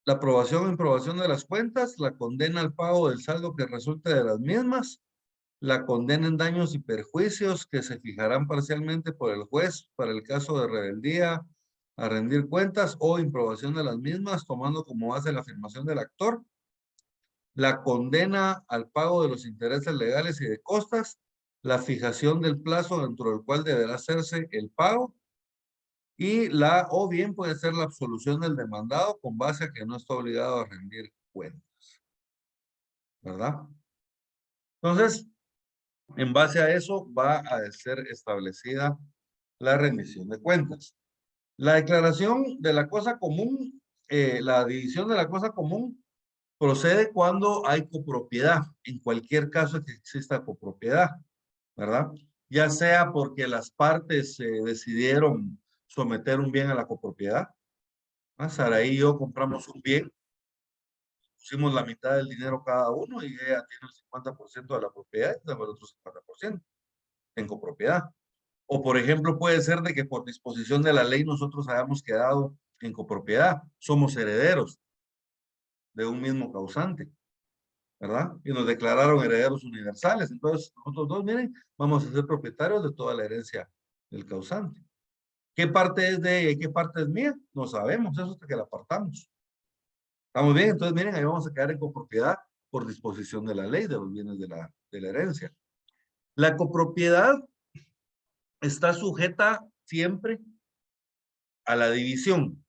la aprobación o improbación de las cuentas, la condena al pago del saldo que resulte de las mismas, la condena en daños y perjuicios que se fijarán parcialmente por el juez para el caso de rebeldía a rendir cuentas o improbación de las mismas, tomando como base la afirmación del actor, la condena al pago de los intereses legales y de costas, la fijación del plazo dentro del cual deberá hacerse el pago, y o bien puede ser la absolución del demandado con base a que no está obligado a rendir cuentas, ¿verdad? Entonces, en base a eso va a ser establecida la rendición de cuentas. La declaración de la cosa común, la división de la cosa común procede cuando hay copropiedad, en cualquier caso que exista copropiedad, ¿verdad? Ya sea porque las partes decidieron someter un bien a la copropiedad. Saraí y yo compramos un bien, pusimos la mitad del dinero cada uno y ella tiene el 50% de la propiedad y el otro 50% en copropiedad. O por ejemplo puede ser de que por disposición de la ley nosotros hayamos quedado en copropiedad, somos herederos de un mismo causante, ¿verdad? Y nos declararon herederos universales. Entonces, nosotros dos, miren, vamos a ser propietarios de toda la herencia del causante. ¿Qué parte es de ella y qué parte es mía? No sabemos, eso hasta que la apartamos. ¿Estamos bien? Entonces, miren, ahí vamos a quedar en copropiedad por disposición de la ley de los bienes de la herencia. La copropiedad está sujeta siempre a la división,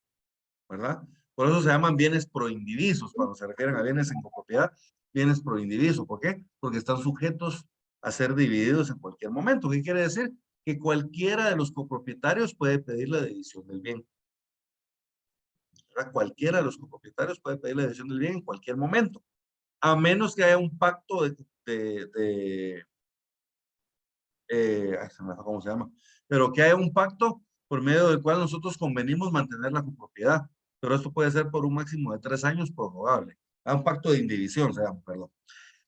¿verdad? Por eso se llaman bienes proindivisos, cuando se refieren a bienes en copropiedad, bienes proindivisos. ¿Por qué? Porque están sujetos a ser divididos en cualquier momento. ¿Qué quiere decir? Que cualquiera de los copropietarios puede pedir la división del bien. ¿Verdad? Cualquiera de los copropietarios puede pedir la división del bien en cualquier momento, a menos que haya un pacto se me fue cómo se llama, pero que haya un pacto por medio del cual nosotros convenimos mantener la copropiedad. Pero esto puede ser por un máximo de 3 años prorrogable. Un pacto de indivisión, se llama, perdón.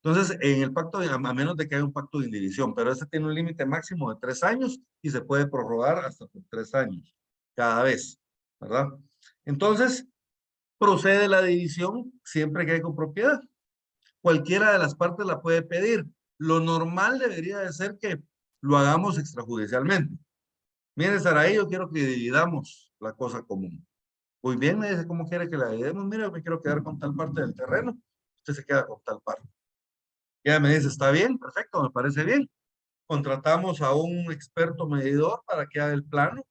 Entonces, en el pacto, a menos de que haya un pacto de indivisión, pero este tiene un límite máximo de 3 años y se puede prorrogar hasta por 3 años cada vez, ¿verdad? Entonces, procede la división siempre que hay copropiedad. Cualquiera de las partes la puede pedir. Lo normal debería de ser que lo hagamos extrajudicialmente. Mire, Saraí, yo quiero que dividamos la cosa común. Muy bien, me dice, ¿cómo quiere que la dividamos? Mire, yo me quiero quedar con tal parte del terreno. Usted se queda con tal parte. Ya me dice, está bien, perfecto, me parece bien. Contratamos a un experto medidor para que haga el plano.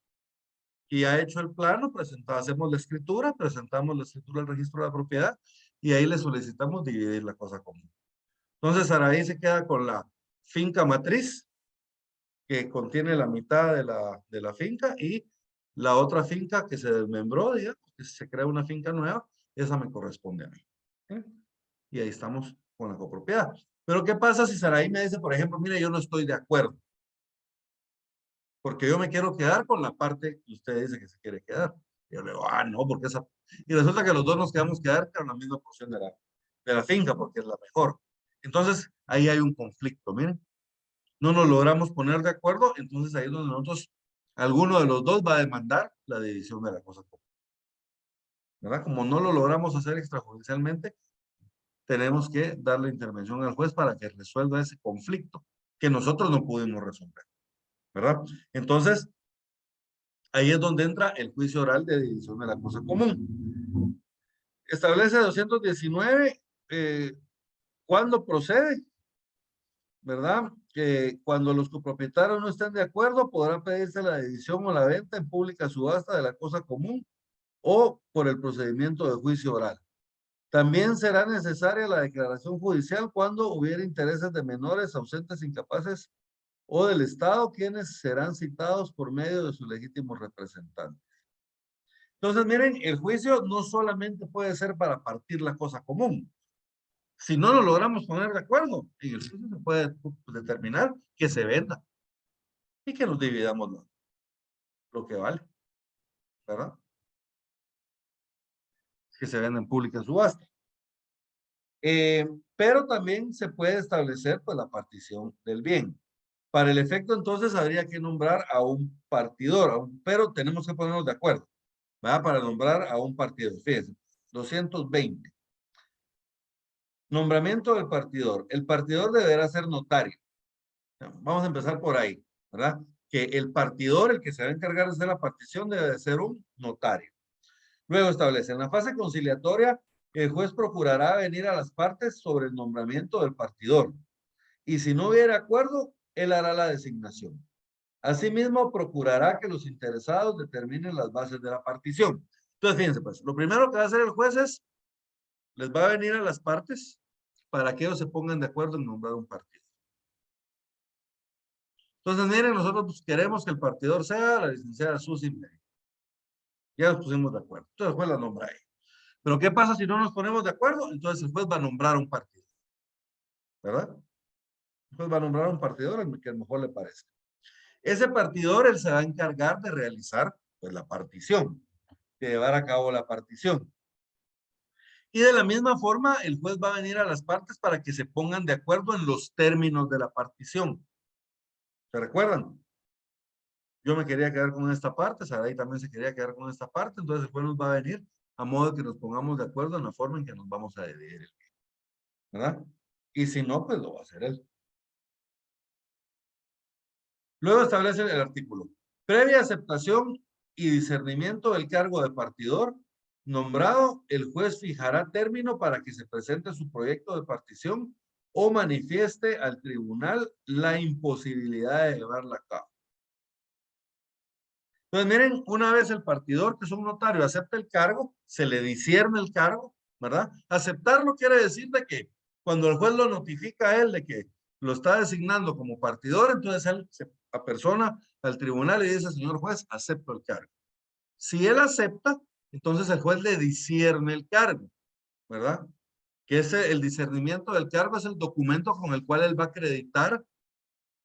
Y ha hecho el plano, hacemos la escritura, presentamos la escritura al registro de la propiedad y ahí le solicitamos dividir la cosa común. Entonces, Saraí se queda con la finca matriz, que contiene la mitad de la finca, y la otra finca que se desmembró, digamos, que se crea una finca nueva, esa me corresponde a mí. ¿Sí? Y ahí estamos con la copropiedad. Pero ¿qué pasa si Saraí me dice, por ejemplo, mire, yo no estoy de acuerdo, porque yo me quiero quedar con la parte que usted dice que se quiere quedar? Y yo le digo, no, porque esa... Y resulta que los dos nos quedamos quedar con la misma porción de la finca, porque es la mejor. Entonces, ahí hay un conflicto, miren. No nos logramos poner de acuerdo, entonces ahí es donde nosotros, alguno de los dos va a demandar la división de la cosa común, ¿verdad? Como no lo logramos hacer extrajudicialmente, tenemos que darle intervención al juez para que resuelva ese conflicto que nosotros no pudimos resolver, ¿verdad? Entonces, ahí es donde entra el juicio oral de división de la cosa común. Establece 219 cuándo procede, ¿verdad? Que cuando los copropietarios no estén de acuerdo, podrá pedirse la división o la venta en pública subasta de la cosa común o por el procedimiento de juicio oral. También será necesaria la declaración judicial cuando hubiera intereses de menores, ausentes, incapaces o del Estado, quienes serán citados por medio de sus legítimos representantes. Entonces, miren, el juicio no solamente puede ser para partir la cosa común. Si no lo logramos poner de acuerdo, en el juicio se puede determinar que se venda y que nos dividamos lo que vale, ¿verdad? Que se venda en pública subasta. Pero también se puede establecer pues la partición del bien. Para el efecto, entonces, habría que nombrar a un partidor, pero tenemos que ponernos de acuerdo, ¿verdad? Para nombrar a un partidor. Fíjense, 220. Nombramiento del partidor. El partidor deberá ser notario. Vamos a empezar por ahí, ¿verdad? Que el partidor, el que se va a encargar de hacer la partición, debe de ser un notario. Luego establece, en la fase conciliatoria, el juez procurará venir a las partes sobre el nombramiento del partidor. Y si no hubiera acuerdo, él hará la designación. Asimismo, procurará que los interesados determinen las bases de la partición. Entonces, fíjense, pues, lo primero que va a hacer el juez es, les va a venir a las partes para que ellos se pongan de acuerdo en nombrar un partido. Entonces, miren, nosotros pues, queremos que el partidor sea la licenciada Susi Medina. Ya nos pusimos de acuerdo. Entonces, el juez la nombra ahí. Pero, ¿qué pasa si no nos ponemos de acuerdo? Entonces, el juez va a nombrar un partido. ¿Verdad? El juez va a nombrar un partidor al que mejor le parezca. Ese partidor, él se va a encargar de realizar pues, la partición, de llevar a cabo la partición. Y de la misma forma, el juez va a venir a las partes para que se pongan de acuerdo en los términos de la partición. ¿Se recuerdan? Yo me quería quedar con esta parte, Saray también se quería quedar con esta parte, entonces el juez nos va a venir a modo de que nos pongamos de acuerdo en la forma en que nos vamos a dividir, ¿verdad? Y si no, pues lo va a hacer él. Luego establece el artículo. Previa aceptación y discernimiento del cargo de partidor nombrado, el juez fijará término para que se presente su proyecto de partición o manifieste al tribunal la imposibilidad de llevarla a cabo. Entonces, miren, una vez el partidor, que es un notario, acepta el cargo, se le discierne el cargo, ¿verdad? Aceptarlo quiere decir de que cuando el juez lo notifica a él de que lo está designando como partidor, entonces él se apersona al tribunal y dice, señor juez, acepto el cargo. Si él acepta, entonces el juez le discierne el cargo, ¿verdad? Que ese, el discernimiento del cargo es el documento con el cual él va a acreditar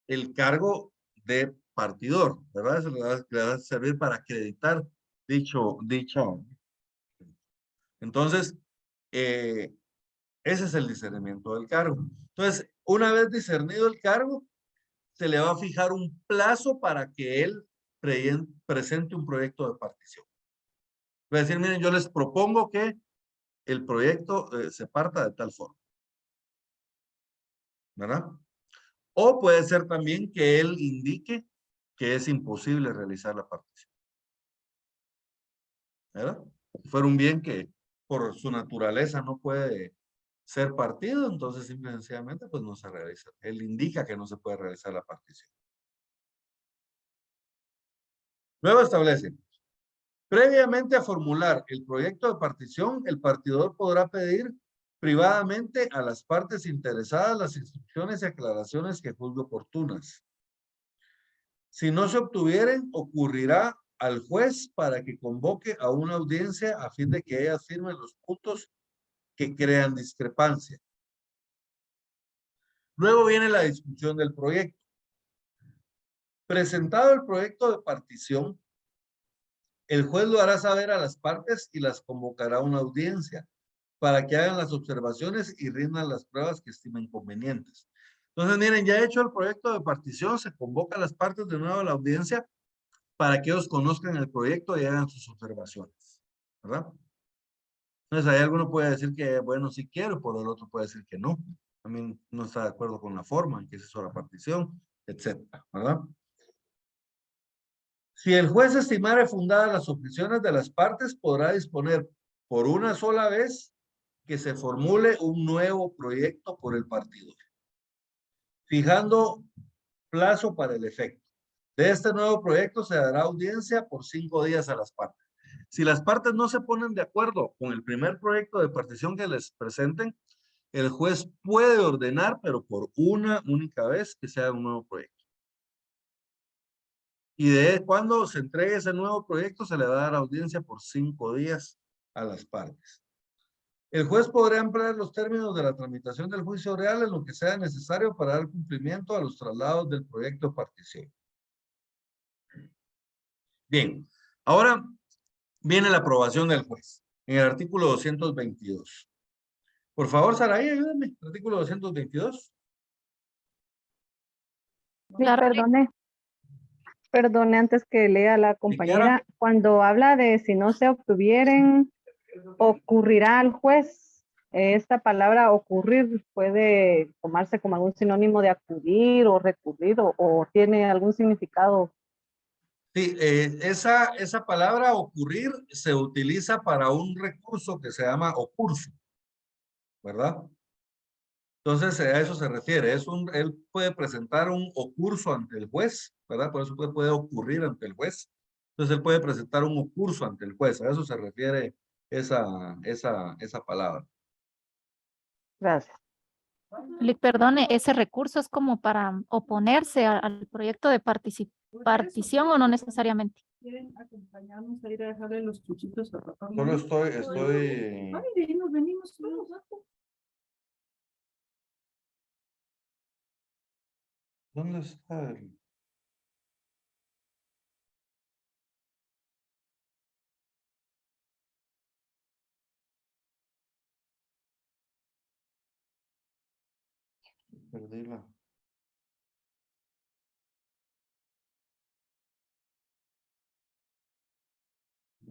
el cargo de partidor, ¿verdad? Eso le va a servir para acreditar dicho. Entonces, ese es el discernimiento del cargo. Entonces, una vez discernido el cargo, se le va a fijar un plazo para que él presente un proyecto de partición. Va a decir, miren, yo les propongo que el proyecto se parta de tal forma, ¿verdad? O puede ser también que él indique que es imposible realizar la partición, ¿verdad? Si fuera un bien que por su naturaleza no puede ser partido, entonces simple y sencillamente pues no se realiza. Él indica que no se puede realizar la partición. Luego establece, previamente a formular el proyecto de partición, el partidor podrá pedir privadamente a las partes interesadas las instrucciones y aclaraciones que juzgue oportunas. Si no se obtuvieren, ocurrirá al juez para que convoque a una audiencia a fin de que ellas firmen los puntos que crean discrepancia. Luego viene la discusión del proyecto. Presentado el proyecto de partición, el juez lo hará saber a las partes y las convocará a una audiencia para que hagan las observaciones y rindan las pruebas que estimen convenientes. Entonces, miren, ya hecho el proyecto de partición, se convoca a las partes de nuevo a la audiencia para que ellos conozcan el proyecto y hagan sus observaciones, ¿verdad? Entonces, ahí alguno puede decir que, bueno, sí quiero, por el otro puede decir que no. También no está de acuerdo con la forma en que se hizo la partición, etcétera, ¿verdad? Si el juez estimare fundadas las objeciones de las partes, podrá disponer por una sola vez que se formule un nuevo proyecto por el partidor, fijando plazo para el efecto. De este nuevo proyecto se dará audiencia por 5 días a las partes. Si las partes no se ponen de acuerdo con el primer proyecto de partición que les presenten, el juez puede ordenar, pero por una única vez, que sea un nuevo proyecto. Y de cuando se entregue ese nuevo proyecto, se le va a dar audiencia por 5 días a las partes. El juez podrá ampliar los términos de la tramitación del juicio real en lo que sea necesario para dar cumplimiento a los traslados del proyecto de partición. Bien, ahora viene la aprobación del juez en el artículo 222. Por favor, Saraí, ayúdame. Artículo 222. Perdone antes que lea la ¿Y qué era? compañera, cuando habla de si no se obtuvieran ocurrirá al juez. Esta palabra ocurrir puede tomarse como algún sinónimo de acudir o recurrir o tiene algún significado. Sí, esa palabra ocurrir se utiliza para un recurso que se llama ocurso, ¿verdad? Entonces, a eso se refiere. Él puede presentar un ocurso ante el juez, ¿verdad? Por eso puede ocurrir ante el juez. Entonces, él puede presentar un ocurso ante el juez. A eso se refiere esa palabra. Gracias. Perdone, ese recurso es como para oponerse al proyecto de partición o no necesariamente. ¿Quieren acompañarnos a ir a dejarle los chuchitos a papá? Solo estoy... Ay, nos venimos todos. ¿Dónde está el...? Perdí la...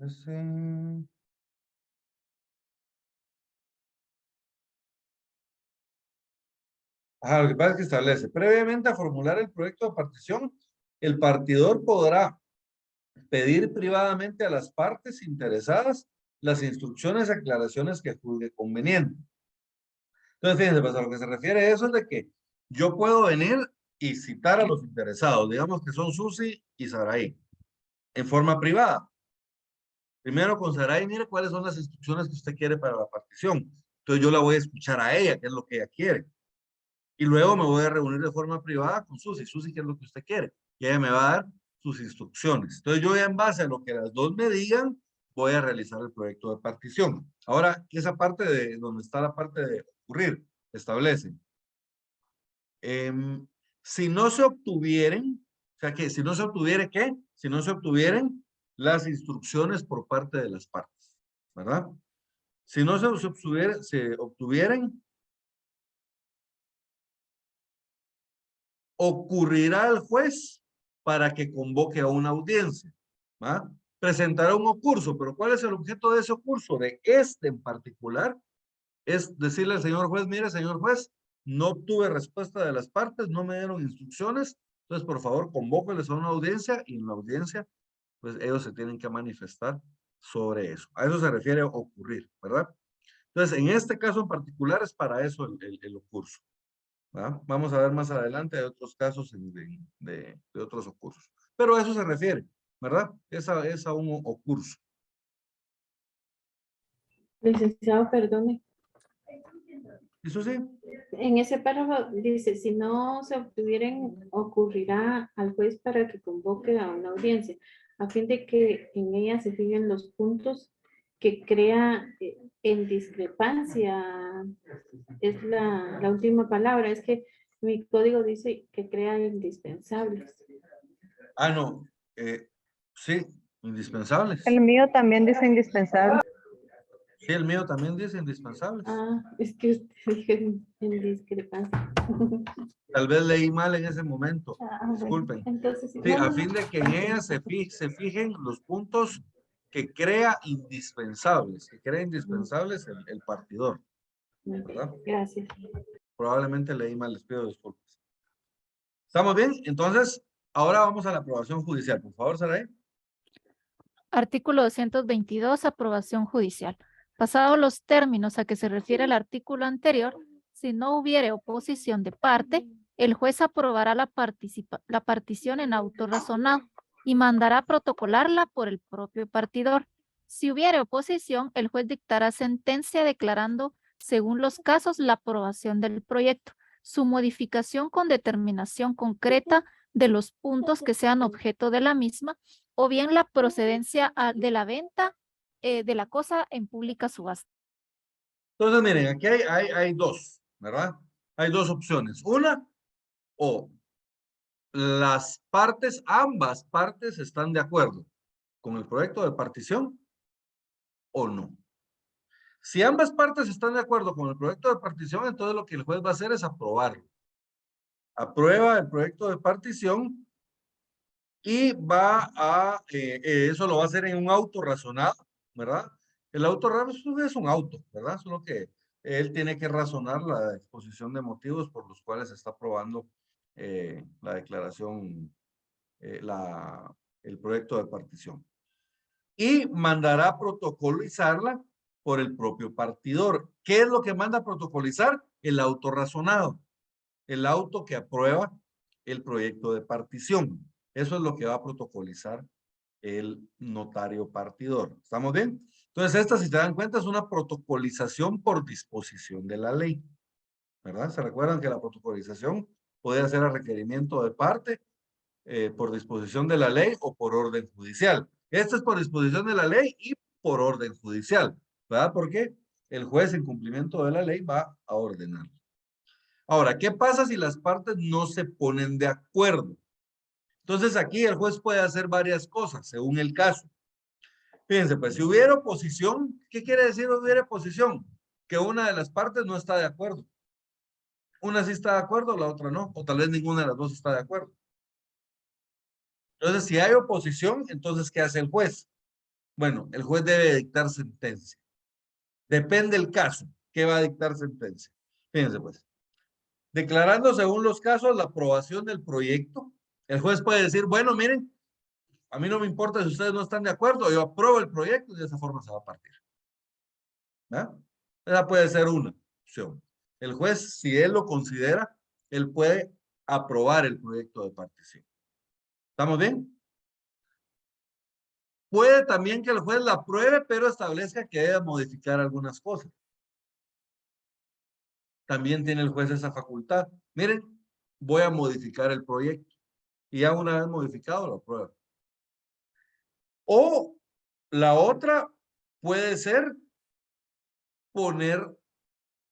Ese... Ajá, lo que pasa es que establece, previamente a formular el proyecto de partición, el partidor podrá pedir privadamente a las partes interesadas las instrucciones y aclaraciones que juzgue conveniente. Entonces, fíjense, pues a lo que se refiere a eso es de que yo puedo venir y citar a los interesados, digamos que son Susi y Saraí, en forma privada. Primero con Saraí, mire cuáles son las instrucciones que usted quiere para la partición. Entonces yo la voy a escuchar a ella, qué es lo que ella quiere. Y luego me voy a reunir de forma privada con Susi. Susi, ¿qué es lo que usted quiere? Y ella me va a dar sus instrucciones. Entonces yo ya en base a lo que las dos me digan, voy a realizar el proyecto de partición. Ahora, esa parte de donde está la parte de ocurrir, establece. Si no se obtuvieren, o sea que si no se obtuviere, ¿qué? Si no se obtuvieren las instrucciones por parte de las partes, ¿verdad? Si no se obtuvieren, ocurrirá al juez para que convoque a una audiencia, ¿va? Presentará un ocurso, pero ¿cuál es el objeto de ese ocurso? De este en particular, es decirle al señor juez, mire, señor juez, no obtuve respuesta de las partes, no me dieron instrucciones, entonces por favor convóqueles a una audiencia y en la audiencia, pues ellos se tienen que manifestar sobre eso. A eso se refiere ocurrir, ¿verdad? Entonces, en este caso en particular es para eso el ocurso. ¿Va? Vamos a ver más adelante de otros casos de otros ocursos. Pero a eso se refiere, ¿verdad? Es a un ocurso. Licenciado, perdone. ¿Eso sí? En ese párrafo dice, si no se obtuvieran, ocurrirá al juez para que convoque a una audiencia, a fin de que en ella se fijen los puntos que crea en discrepancia. Es la última palabra. Es que mi código dice que crea indispensables. Ah, no. Sí, indispensables. El mío también dice indispensable. Sí, el mío también dice indispensables. Ah, es que usted dijo en discrepancia. Tal vez leí mal en ese momento. Bueno, Disculpen. entonces, Sí, no, a no, fin de que en ella se fijen los puntos que crea indispensables, el partidor, ¿verdad? gracias. Probablemente leí mal, les pido disculpas. ¿Estamos bien? Entonces, ahora vamos a la aprobación judicial. Por favor, Saray. Artículo 222, aprobación judicial. Pasados los términos a que se refiere el artículo anterior, si no hubiere oposición de parte, el juez aprobará la partición en auto razonado y mandará protocolarla por el propio partidor. Si hubiere oposición, el juez dictará sentencia declarando, según los casos, la aprobación del proyecto, su modificación con determinación concreta de los puntos que sean objeto de la misma, o bien la procedencia de la venta de la cosa en pública subasta. Entonces, miren, aquí hay dos, ¿verdad? Hay dos opciones. Una, o ambas partes están de acuerdo con el proyecto de partición o no. Si ambas partes están de acuerdo con el proyecto de partición, entonces lo que el juez va a hacer es aprobarlo. Aprueba el proyecto de partición y eso lo va a hacer en un auto razonado, ¿verdad? El auto razonado es un auto, ¿verdad? Solo que él tiene que razonar la exposición de motivos por los cuales se está aprobando la declaración, el proyecto de partición. Y mandará protocolizarla por el propio partidor. ¿Qué es lo que manda a protocolizar? El auto razonado. El auto que aprueba el proyecto de partición. Eso es lo que va a protocolizar el notario partidor. ¿Estamos bien? Entonces, esta, si se dan cuenta, es una protocolización por disposición de la ley. ¿Verdad? ¿Se recuerdan que la protocolización puede ser a requerimiento de parte, por disposición de la ley o por orden judicial? Esta es por disposición de la ley y por orden judicial. ¿Verdad? Porque el juez, en cumplimiento de la ley, va a ordenar. Ahora, ¿qué pasa si las partes no se ponen de acuerdo? Entonces, aquí el juez puede hacer varias cosas, según el caso. Fíjense, pues, si hubiera oposición, ¿qué quiere decir hubiera oposición? Que una de las partes no está de acuerdo. Una sí está de acuerdo, la otra no, o tal vez ninguna de las dos está de acuerdo. Entonces, si hay oposición, entonces, ¿qué hace el juez? Bueno, el juez debe dictar sentencia. Depende del caso, ¿qué va a dictar sentencia? Fíjense, pues, declarando según los casos la aprobación del proyecto, el juez puede decir, bueno, miren, a mí no me importa si ustedes no están de acuerdo, yo apruebo el proyecto y de esa forma se va a partir. ¿Verdad? Esa puede ser una opción. El juez, si él lo considera, él puede aprobar el proyecto de partición. ¿Estamos bien? Puede también que el juez la apruebe, pero establezca que debe modificar algunas cosas. También tiene el juez esa facultad. Miren, voy a modificar el proyecto. Y ya una vez modificado, lo aprueba. O la otra puede ser poner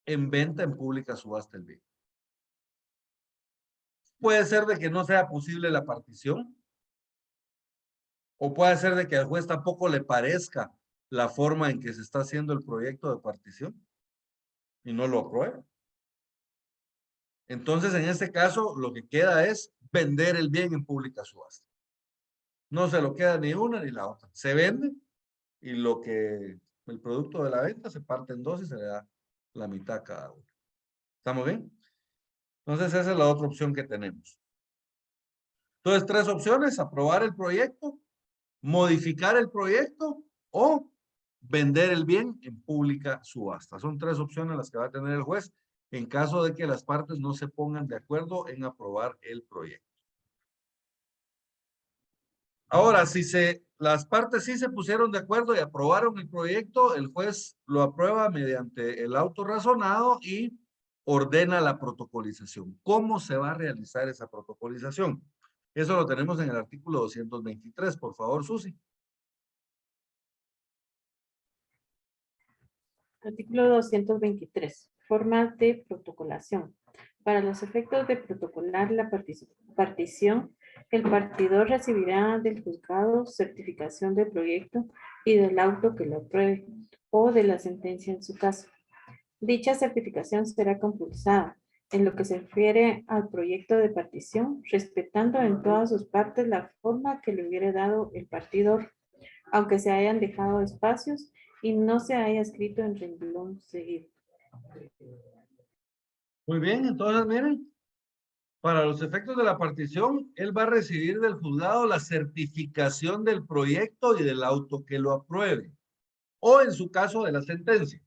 en venta en pública subasta el bien. Puede ser de que no sea posible la partición. O puede ser de que al juez tampoco le parezca la forma en que se está haciendo el proyecto de partición y no lo aprueba. Entonces, en este caso, lo que queda es vender el bien en pública subasta. No se lo queda ni una ni la otra. Se vende y el producto de la venta se parte en dos y se le da la mitad a cada uno. ¿Estamos bien? Entonces, esa es la otra opción que tenemos. Entonces, tres opciones: aprobar el proyecto, modificar el proyecto o vender el bien en pública subasta. Son tres opciones las que va a tener el juez en caso de que las partes no se pongan de acuerdo en aprobar el proyecto. Ahora, si las partes sí se pusieron de acuerdo y aprobaron el proyecto, el juez lo aprueba mediante el auto razonado y ordena la protocolización. ¿Cómo se va a realizar esa protocolización? Eso lo tenemos en el artículo 223. Por favor, Susi. Artículo 223. Formas de protocolación. Para los efectos de protocolar la partición, el partidor recibirá del juzgado certificación del proyecto y del auto que lo apruebe o de la sentencia en su caso. Dicha certificación será compulsada en lo que se refiere al proyecto de partición, respetando en todas sus partes la forma que le hubiera dado el partidor, aunque se hayan dejado espacios y no se haya escrito en renglón seguido. Muy bien, entonces miren, para los efectos de la partición, él va a recibir del juzgado la certificación del proyecto y del auto que lo apruebe, o en su caso de la sentencia,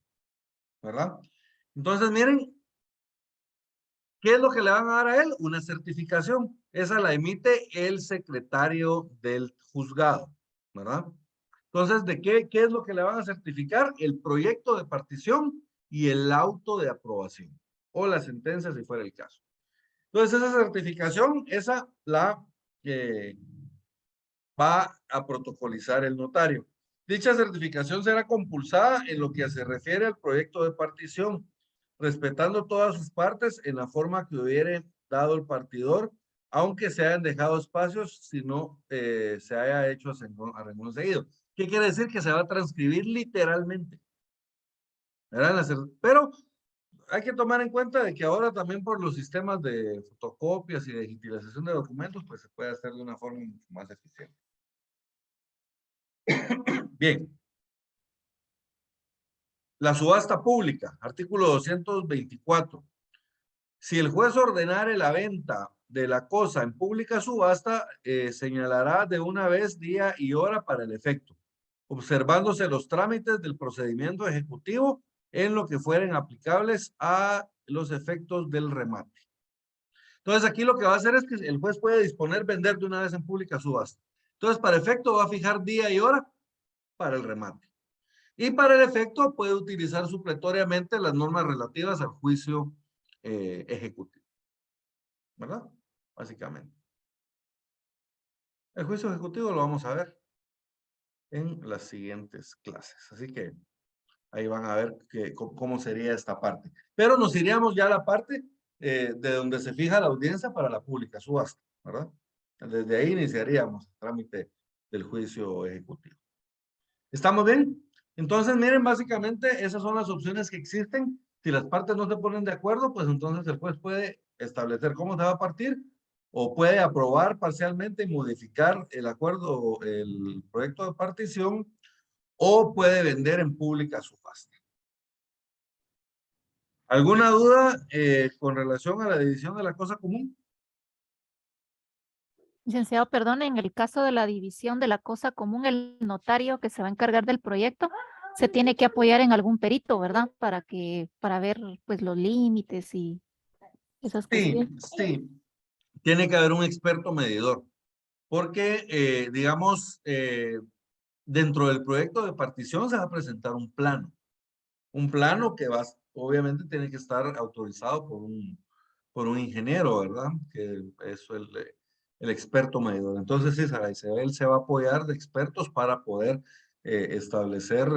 ¿verdad? Entonces miren, ¿qué es lo que le van a dar a él? Una certificación. Esa la emite el secretario del juzgado, ¿verdad? Entonces, ¿qué es lo que le van a certificar? El proyecto de partición y el auto de aprobación, o la sentencia si fuera el caso. Entonces, esa certificación, esa la va a protocolizar el notario. Dicha certificación será compulsada en lo que se refiere al proyecto de partición, respetando todas sus partes en la forma que hubiere dado el partidor, aunque se hayan dejado espacios si no se haya hecho a renglón seguido. ¿Qué quiere decir? Que se va a transcribir literalmente. ¿Verdad? Pero hay que tomar en cuenta de que ahora también por los sistemas de fotocopias y de digitalización de documentos, pues se puede hacer de una forma mucho más eficiente. Bien. La subasta pública, artículo 224. Si el juez ordenare la venta de la cosa en pública subasta, señalará de una vez día y hora para el efecto, observándose los trámites del procedimiento ejecutivo en lo que fueren aplicables a los efectos del remate. Entonces aquí lo que va a hacer es que el juez puede disponer vender de una vez en pública subasta. Entonces para efecto va a fijar día y hora para el remate. Y para el efecto puede utilizar supletoriamente las normas relativas al juicio ejecutivo. ¿Verdad? Básicamente. El juicio ejecutivo lo vamos a ver en las siguientes clases. Así que ahí van a ver cómo sería esta parte. Pero nos iríamos ya a la parte de donde se fija la audiencia para la pública subasta, ¿verdad? Desde ahí iniciaríamos el trámite del juicio ejecutivo. ¿Estamos bien? Entonces, miren, básicamente esas son las opciones que existen. Si las partes no se ponen de acuerdo, pues entonces el juez puede establecer cómo se va a partir o puede aprobar parcialmente y modificar el acuerdo, el proyecto de partición, o puede vender en pública subasta. ¿Alguna duda con relación a la división de la cosa común? Licenciado, perdón, en el caso de la división de la cosa común, el notario que se va a encargar del proyecto se tiene que apoyar en algún perito, ¿verdad? Para ver pues los límites y esas Sí, cuestiones. sí. Tiene que haber un experto medidor, porque, digamos, dentro del proyecto de partición se va a presentar un plano que va, obviamente tiene que estar autorizado por un ingeniero, ¿verdad? Que es el experto medidor. Entonces, sí, Saray, él se va a apoyar de expertos para poder establecer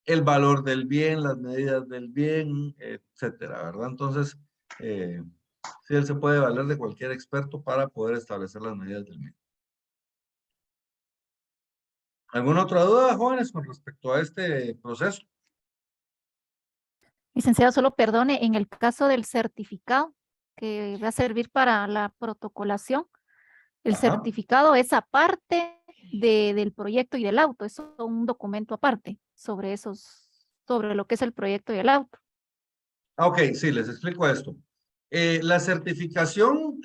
el valor del bien, las medidas del bien, etcétera, ¿verdad? Entonces, sí, él se puede valer de cualquier experto para poder establecer las medidas del bien. ¿Alguna otra duda, jóvenes, con respecto a este proceso? Licenciado, solo perdone, en el caso del certificado que va a servir para la protocolación, el Ajá. certificado es aparte del proyecto y del auto, es un documento aparte sobre sobre lo que es el proyecto y el auto. Ok, sí, les explico esto. La certificación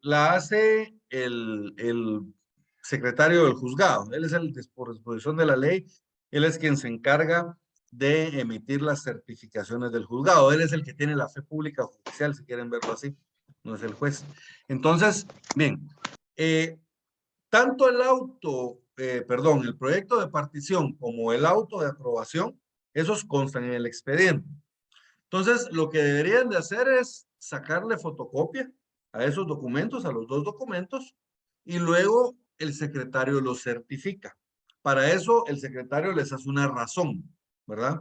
la hace el secretario del juzgado. Él es por disposición de la ley, él es quien se encarga de emitir las certificaciones del juzgado. Él es el que tiene la fe pública judicial, si quieren verlo así, no es el juez. Entonces, bien, tanto el proyecto de partición como el auto de aprobación, esos constan en el expediente. Entonces, lo que deberían de hacer es sacarle fotocopia a esos documentos, a los dos documentos, y luego el secretario los certifica. Para eso, el secretario les hace una razón, ¿verdad?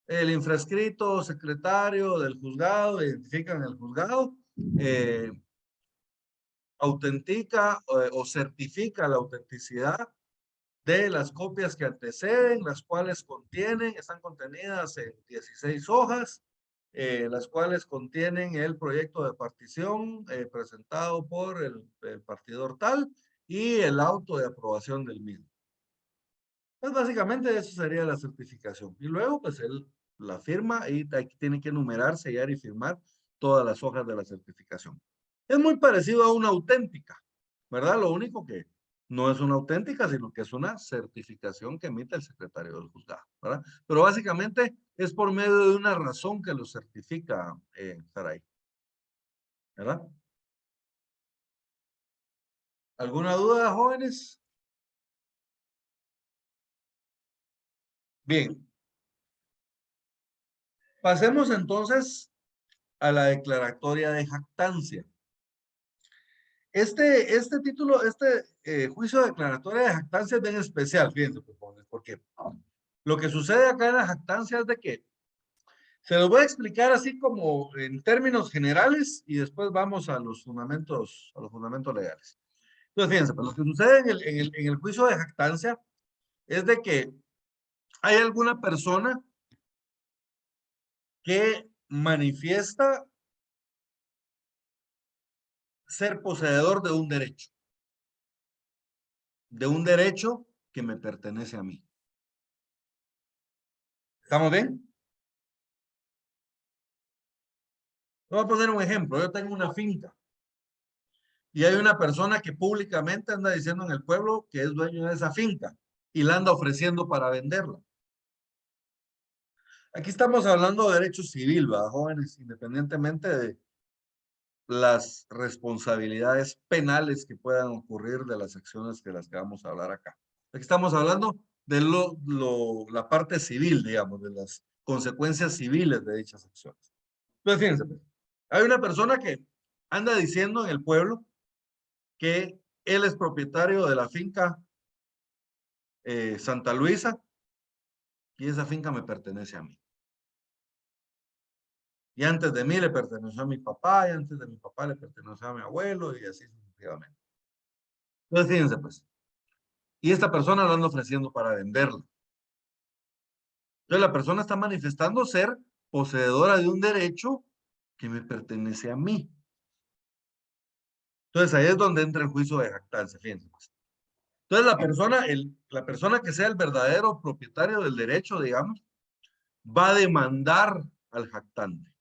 El infrascrito secretario del juzgado, identifican el juzgado, autentica o certifica la autenticidad de las copias que anteceden, las cuales están contenidas en 16 hojas, las cuales contienen el proyecto de partición presentado por el partidor tal y el auto de aprobación del mismo. Pues básicamente eso sería la certificación. Y luego pues él la firma y tiene que enumerar, sellar y firmar todas las hojas de la certificación. Es muy parecido a una auténtica, ¿verdad? Lo único que no es una auténtica, sino que es una certificación que emite el secretario del juzgado, ¿verdad? Pero básicamente es por medio de una razón que lo certifica Saray, ¿verdad? ¿Alguna duda, jóvenes? Bien. Pasemos entonces a la declaratoria de jactancia. Este título, juicio de declaratoria de jactancia es bien especial, fíjense, porque lo que sucede acá en la jactancia es de que se los voy a explicar así como en términos generales y después vamos a los fundamentos legales. Entonces, fíjense, pues lo que sucede en el juicio de jactancia es de que hay alguna persona que manifiesta ser poseedor de un derecho que me pertenece a mí. ¿Estamos bien? Voy a poner un ejemplo. Yo tengo una finca y hay una persona que públicamente anda diciendo en el pueblo que es dueño de esa finca y la anda ofreciendo para venderla. Aquí estamos hablando de derecho civil, ¿verdad, jóvenes? Independientemente de las responsabilidades penales que puedan ocurrir de las acciones de las que vamos a hablar acá. Aquí estamos hablando de la parte civil, digamos, de las consecuencias civiles de dichas acciones. Entonces, fíjense, pues, hay una persona que anda diciendo en el pueblo que él es propietario de la finca Santa Luisa y esa finca me pertenece a mí. Y antes de mí le perteneció a mi papá, y antes de mi papá le perteneció a mi abuelo, y así sucesivamente. Entonces, fíjense, pues. Y esta persona lo anda ofreciendo para venderla. Entonces, la persona está manifestando ser poseedora de un derecho que me pertenece a mí. Entonces, ahí es donde entra el juicio de jactancia, fíjense, pues. Entonces, la persona que sea el verdadero propietario del derecho, digamos, va a demandar al jactante.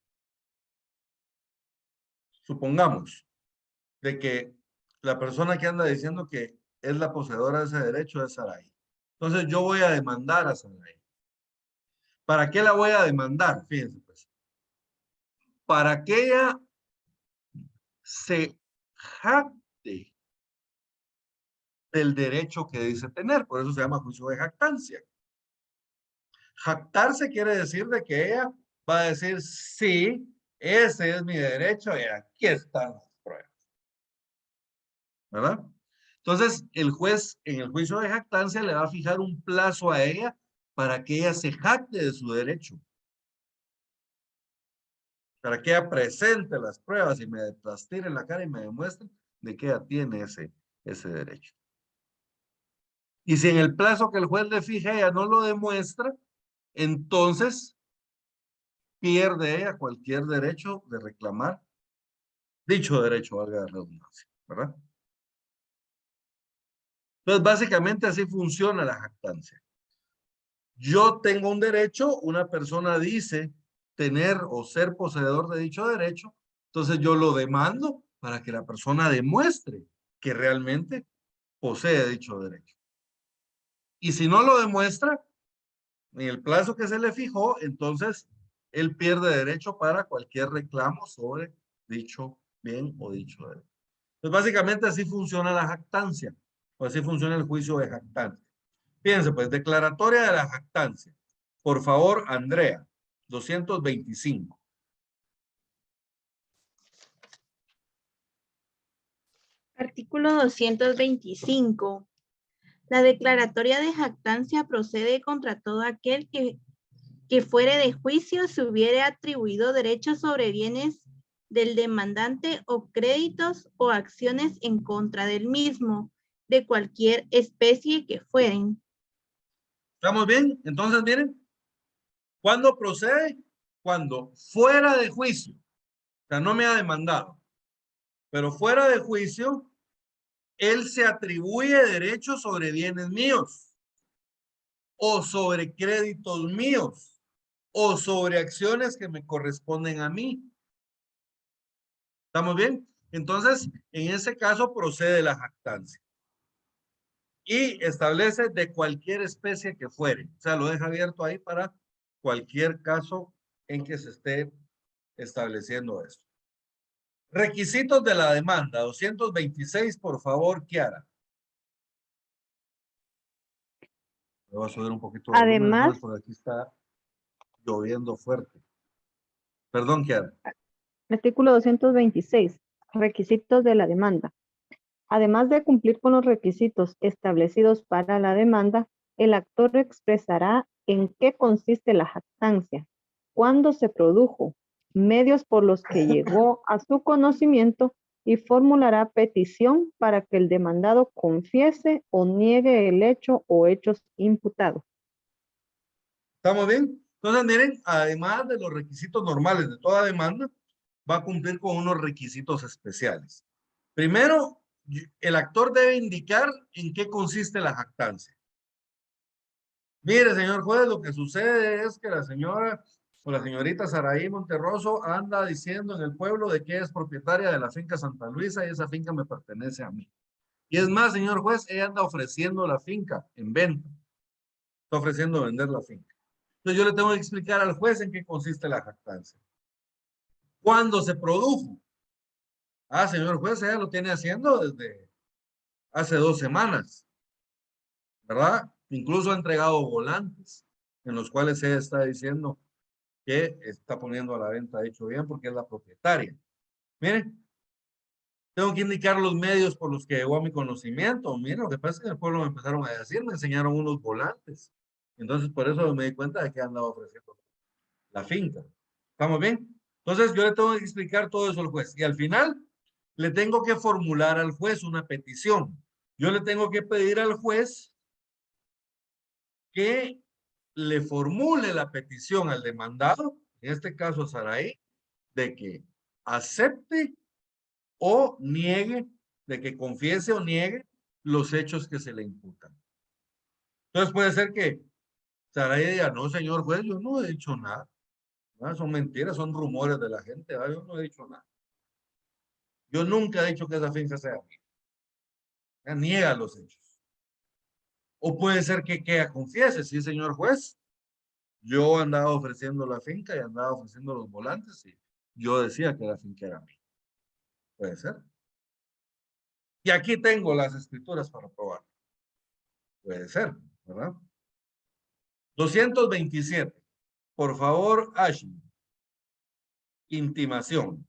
Supongamos de que la persona que anda diciendo que es la poseedora de ese derecho es Sarai. Entonces yo voy a demandar a Sarai. ¿Para qué la voy a demandar? Fíjense pues. Para que ella se jacte del derecho que dice tener. Por eso se llama juicio de jactancia. Jactarse quiere decir de que ella va a decir, sí, ese es mi derecho y aquí están las pruebas. ¿Verdad? Entonces, el juez en el juicio de jactancia le va a fijar un plazo a ella para que ella se jacte de su derecho. Para que ella presente las pruebas y me las tire en la cara y me demuestre de que ella tiene ese derecho. Y si en el plazo que el juez le fija ella no lo demuestra, entonces pierde ella cualquier derecho de reclamar dicho derecho, valga la redundancia, ¿verdad? Entonces, básicamente así funciona la jactancia. Yo tengo un derecho, una persona dice tener o ser poseedor de dicho derecho, entonces yo lo demando para que la persona demuestre que realmente posee dicho derecho. Y si no lo demuestra, en el plazo que se le fijó, entonces él pierde derecho para cualquier reclamo sobre dicho bien o dicho derecho. Entonces, básicamente así funciona la jactancia, o así funciona el juicio de jactancia. Fíjense, pues, declaratoria de la jactancia. Por favor, Andrea, 225. Artículo 225. La declaratoria de jactancia procede contra todo aquel que fuere de juicio se hubiere atribuido derechos sobre bienes del demandante o créditos o acciones en contra del mismo, de cualquier especie que fueren. ¿Estamos bien? Entonces, miren, ¿cuándo procede? Cuando fuera de juicio. O sea, no me ha demandado. Pero fuera de juicio, él se atribuye derechos sobre bienes míos, o sobre créditos míos, o sobre acciones que me corresponden a mí. ¿Estamos bien? Entonces, en ese caso procede la jactancia. Y establece de cualquier especie que fuere. O sea, lo deja abierto ahí para cualquier caso en que se esté estableciendo esto. Requisitos de la demanda, 226, por favor, Kiara. Me voy a subir un poquito de volumen, Además, porque aquí está lloviendo fuerte. Perdón, Kiara. artículo 226, requisitos de la demanda. Además de cumplir con los requisitos establecidos para la demanda, el actor expresará en qué consiste la jactancia, cuándo se produjo, medios por los que llegó a su conocimiento y formulará petición para que el demandado confiese o niegue el hecho o hechos imputados. ¿Estamos bien? Entonces, miren, además de los requisitos normales de toda demanda, va a cumplir con unos requisitos especiales. Primero, el actor debe indicar en qué consiste la jactancia. Mire, señor juez, lo que sucede es que la señora o la señorita Saraí Monterroso anda diciendo en el pueblo de que es propietaria de la finca Santa Luisa y esa finca me pertenece a mí. Y es más, señor juez, ella anda ofreciendo la finca en venta. Está ofreciendo vender la finca. Entonces yo le tengo que explicar al juez en qué consiste la jactancia. ¿Cuándo se produjo? Ah, señor juez, ella lo tiene haciendo desde hace 2 semanas, ¿verdad? Incluso ha entregado volantes en los cuales ella está diciendo que está poniendo a la venta hecho bien porque es la propietaria. Miren, tengo que indicar los medios por los que llegó a mi conocimiento. Miren, lo que pasa es que en el pueblo me empezaron a decir, me enseñaron unos volantes. Entonces, por eso me di cuenta de que andaba ofreciendo la finca. ¿Estamos bien? Entonces, yo le tengo que explicar todo eso al juez. Y al final, le tengo que formular al juez una petición. Yo le tengo que pedir al juez que le formule la petición al demandado, en este caso a Saraí, de que acepte o niegue, de que confiese o niegue los hechos que se le imputan. Entonces puede ser que Saraí diga, no, señor juez, yo no he dicho nada. ¿No? Son mentiras, son rumores de la gente, ¿no? Yo no he dicho nada. Yo nunca he dicho que esa finca sea mía. Niega los hechos. O puede ser que confiese, sí, señor juez, yo andaba ofreciendo la finca y andaba ofreciendo los volantes y yo decía que la finca era mía. Puede ser. Y aquí tengo las escrituras para probar. Puede ser, ¿verdad? 227. Por favor, Ashley. Intimación.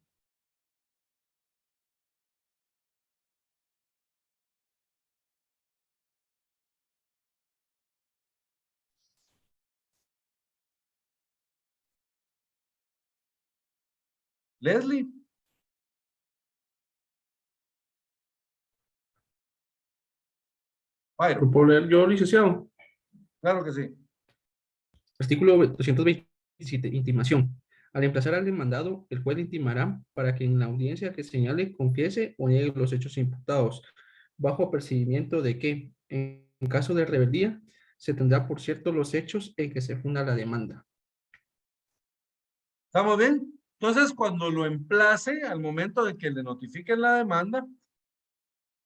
Leslie. ¿Lo puedo leer yo, licenciado? Claro que sí. Artículo 227, intimación. Al emplazar al demandado, el juez le intimará para que en la audiencia que señale confiese o niegue los hechos imputados, bajo apercibimiento de que, en caso de rebeldía, se tendrá por cierto los hechos en que se funda la demanda. ¿Estamos bien? Entonces, cuando lo emplace, al momento de que le notifiquen la demanda,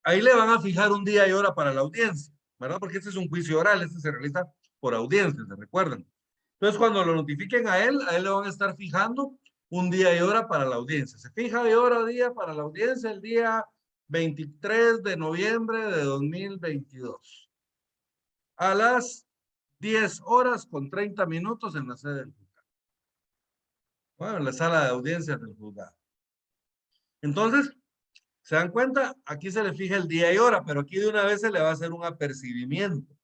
ahí le van a fijar un día y hora para la audiencia, ¿verdad? Porque este es un juicio oral, este se realiza por audiencia, ¿se recuerdan? Entonces, cuando lo notifiquen a él le van a estar fijando un día y hora para la audiencia. Se fija de hora a día para la audiencia el día 23 de noviembre de 2022. A las 10 horas con 30 minutos en la sede del juzgado. Bueno, en la sala de audiencias del juzgado. Entonces, ¿se dan cuenta? Aquí se le fija el día y hora, pero aquí de una vez se le va a hacer un apercibimiento,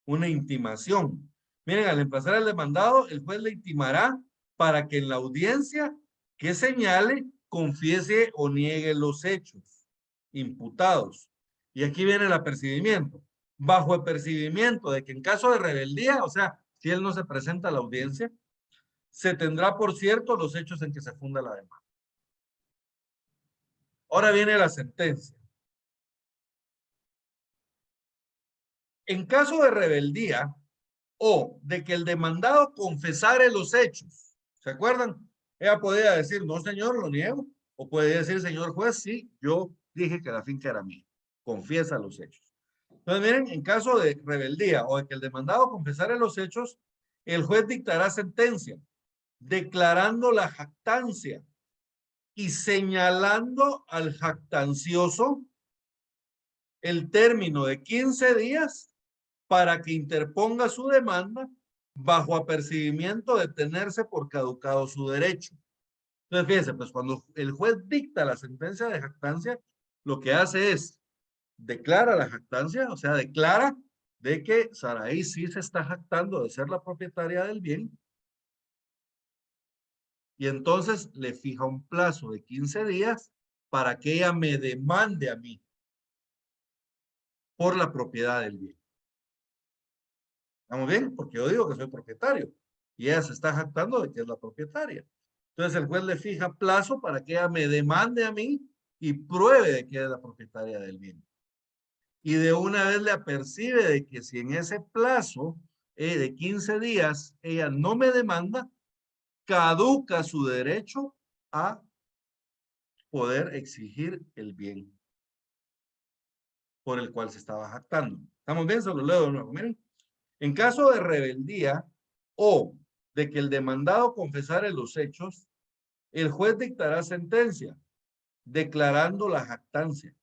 una intimación. Miren, al emplazar al demandado, el juez le intimará para que en la audiencia que señale, confiese o niegue los hechos imputados. Y aquí viene el apercibimiento. Bajo apercibimiento de que en caso de rebeldía, o sea, si él no se presenta a la audiencia, se tendrá por cierto los hechos en que se funda la demanda. Ahora viene la sentencia. En caso de rebeldía o de que el demandado confesare los hechos, ¿se acuerdan? Ella podía decir, no señor, lo niego. O podía decir, señor juez, sí, yo dije que la finca era mía. Confiesa los hechos. Entonces, miren, en caso de rebeldía o de que el demandado confesare los hechos, el juez dictará sentencia declarando la jactancia y señalando al jactancioso el término de 15 días para que interponga su demanda bajo apercibimiento de tenerse por caducado su derecho. Entonces, fíjense, pues cuando el juez dicta la sentencia de jactancia, lo que hace es declara la jactancia, o sea, declara de que Saraí sí se está jactando de ser la propietaria del bien, y entonces le fija un plazo de 15 días para que ella me demande a mí por la propiedad del bien. ¿Estamos bien? Porque yo digo que soy propietario y ella se está jactando de que es la propietaria. Entonces el juez le fija plazo para que ella me demande a mí y pruebe de que es la propietaria del bien. Y de una vez le apercibe de que si en ese plazo de 15 días, ella no me demanda, caduca su derecho a poder exigir el bien por el cual se estaba jactando. ¿Estamos bien? Se lo leo de nuevo. Miren. En caso de rebeldía o de que el demandado confesare los hechos, el juez dictará sentencia declarando la jactancia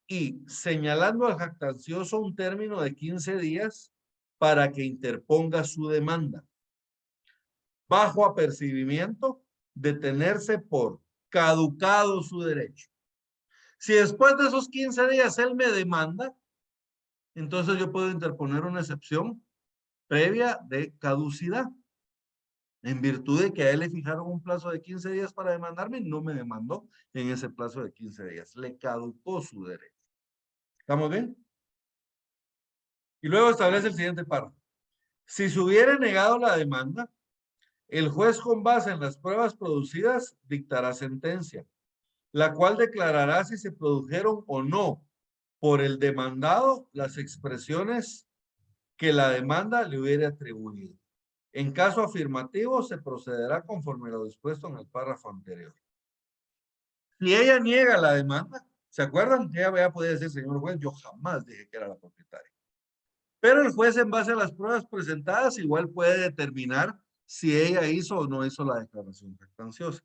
y señalando al jactancioso un término de 15 días para que interponga su demanda, bajo apercibimiento de tenerse por caducado su derecho. Si después de esos 15 días él me demanda, entonces yo puedo interponer una excepción previa de caducidad. En virtud de que a él le fijaron un plazo de 15 días para demandarme y no me demandó en ese plazo de 15 días. Le caducó su derecho. ¿Estamos bien? Y luego establece el siguiente párrafo. Si se hubiera negado la demanda, el juez con base en las pruebas producidas dictará sentencia, la cual declarará si se produjeron o no por el demandado las expresiones que la demanda le hubiera atribuido. En caso afirmativo, se procederá conforme lo dispuesto en el párrafo anterior. Si ella niega la demanda, ¿se acuerdan? Ella ya podía decir, señor juez, yo jamás dije que era la propietaria. Pero el juez, en base a las pruebas presentadas, igual puede determinar si ella hizo o no hizo la declaración jactanciosa.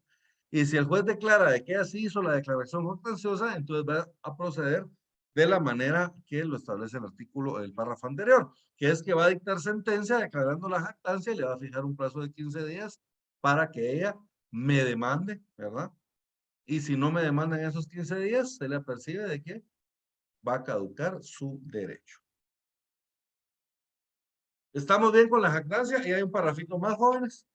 Y si el juez declara de que ella sí hizo la declaración jactanciosa, entonces va a proceder de la manera que lo establece el artículo del párrafo anterior, que es que va a dictar sentencia declarando la jactancia y le va a fijar un plazo de 15 días para que ella me demande, ¿verdad? Y si no me demanda en esos 15 días, se le apercibe de que va a caducar su derecho. ¿Estamos bien con la jactancia? Y hay un parrafito más, jóvenes.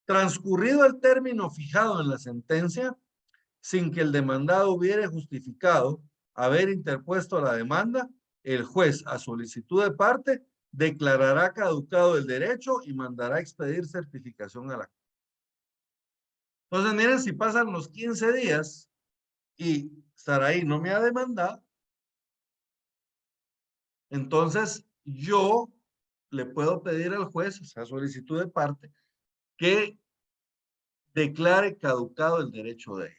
Transcurrido el término fijado en la sentencia, sin que el demandado hubiere justificado haber interpuesto la demanda, el juez, a solicitud de parte, declarará caducado el derecho y mandará expedir certificación a la. Entonces, miren, si pasan los 15 días y Saraí no me ha demandado, entonces yo le puedo pedir al juez, o sea, solicitud de parte, que declare caducado el derecho de ella.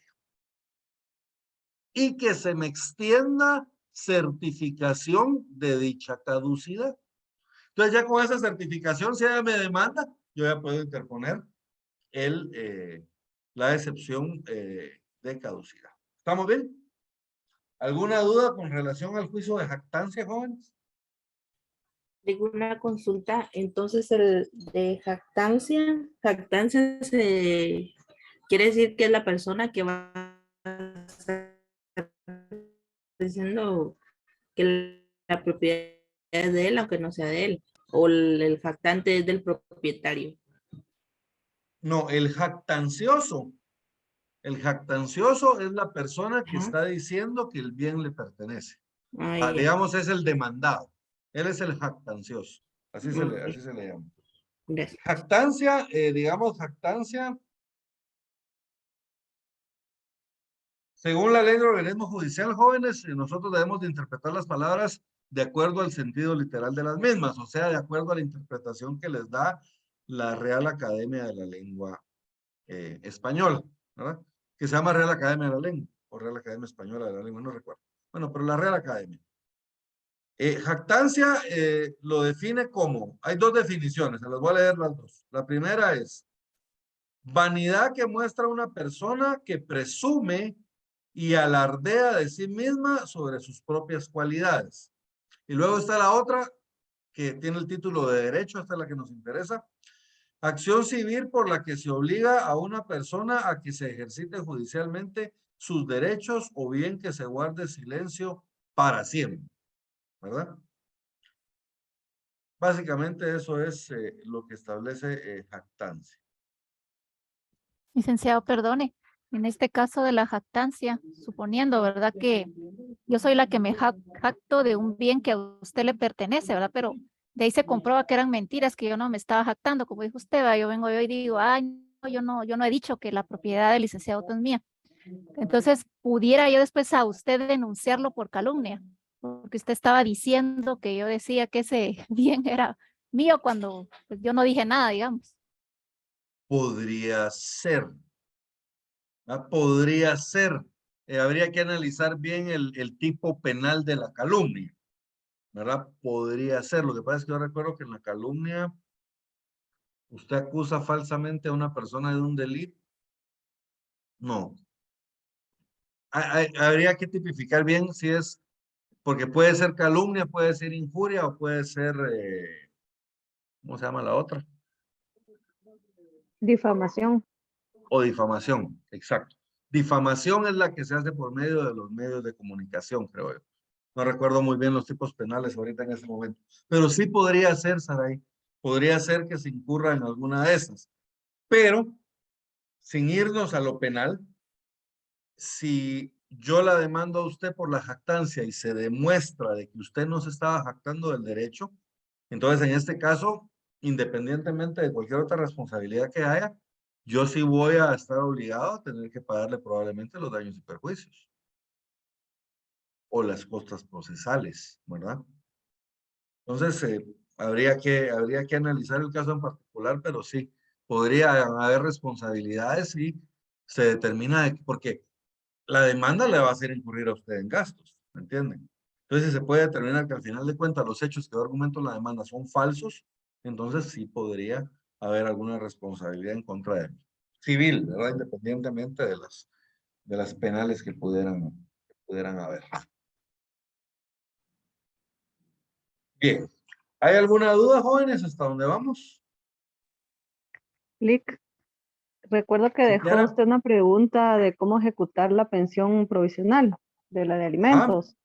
Y que se me extienda certificación de dicha caducidad. Entonces ya con esa certificación, si ella me demanda, yo ya puedo interponer la excepción de caducidad. ¿Estamos bien? ¿Alguna duda con relación al juicio de jactancia, jóvenes? Tengo una consulta, entonces el de jactancia se quiere decir que es la persona que va a estar diciendo que la propiedad es de él, aunque no sea de él, o el jactante es del propietario. No, el jactancioso es la persona que está diciendo que el bien le pertenece. Digamos, es el demandado. Él es el jactancioso. Así se le llama. Gracias. Jactancia, digamos, jactancia. Según la ley de organismo judicial, jóvenes, nosotros debemos de interpretar las palabras de acuerdo al sentido literal de las mismas, o sea, de acuerdo a la interpretación que les da la Real Academia de la Lengua Española, ¿verdad? Que se llama Real Academia de la Lengua, o Real Academia Española de la Lengua, no recuerdo. Bueno, pero la Real Academia. Jactancia lo define como, hay dos definiciones, se las voy a leer las dos. La primera es vanidad que muestra una persona que presume y alardea de sí misma sobre sus propias cualidades. Y luego está la otra, que tiene el título de derecho, esta es la que nos interesa. Acción civil por la que se obliga a una persona a que se ejercite judicialmente sus derechos o bien que se guarde silencio para siempre, ¿verdad? Básicamente eso es lo que establece jactancia. Licenciado, perdone, en este caso de la jactancia, suponiendo, ¿verdad? Que yo soy la que me jacto de un bien que a usted le pertenece, ¿verdad? Pero de ahí se comprueba que eran mentiras, que yo no me estaba jactando, como dijo usted, ¿verdad? Yo vengo y digo, ay, no, yo no he dicho que la propiedad del licenciado es mía. Entonces, pudiera yo después a usted denunciarlo por calumnia, porque usted estaba diciendo que yo decía que ese bien era mío cuando pues, yo no dije nada, digamos. Podría ser. Podría ser. Habría que analizar bien el tipo penal de la calumnia, ¿verdad? Podría ser. Lo que pasa es que yo recuerdo que en la calumnia usted acusa falsamente a una persona de un delito. No. Habría que tipificar bien si es, porque puede ser calumnia, puede ser injuria o puede ser, ¿cómo se llama la otra? Difamación. O difamación, exacto. Difamación es la que se hace por medio de los medios de comunicación, creo yo. No recuerdo muy bien los tipos penales ahorita en ese momento, pero sí podría ser, Saray, podría ser que se incurra en alguna de esas. Pero, sin irnos a lo penal, si yo la demando a usted por la jactancia y se demuestra de que usted no se estaba jactando del derecho, entonces en este caso, independientemente de cualquier otra responsabilidad que haya, yo sí voy a estar obligado a tener que pagarle probablemente los daños y perjuicios o las costas procesales, ¿verdad? Entonces, habría que analizar el caso en particular, pero sí, podría haber responsabilidades y se determina, porque la demanda le va a hacer incurrir a usted en gastos, ¿me entienden? Entonces, si se puede determinar que al final de cuentas los hechos que yo argumento en la demanda son falsos, entonces sí podría haber alguna responsabilidad en contra de él. Civil, ¿verdad? Independientemente de las penales que pudieran haber. Bien. ¿Hay alguna duda, jóvenes, hasta dónde vamos? Lick, recuerdo que Sí, dejó Kiara. usted una pregunta de cómo ejecutar la pensión provisional de la de Ajá, alimentos. a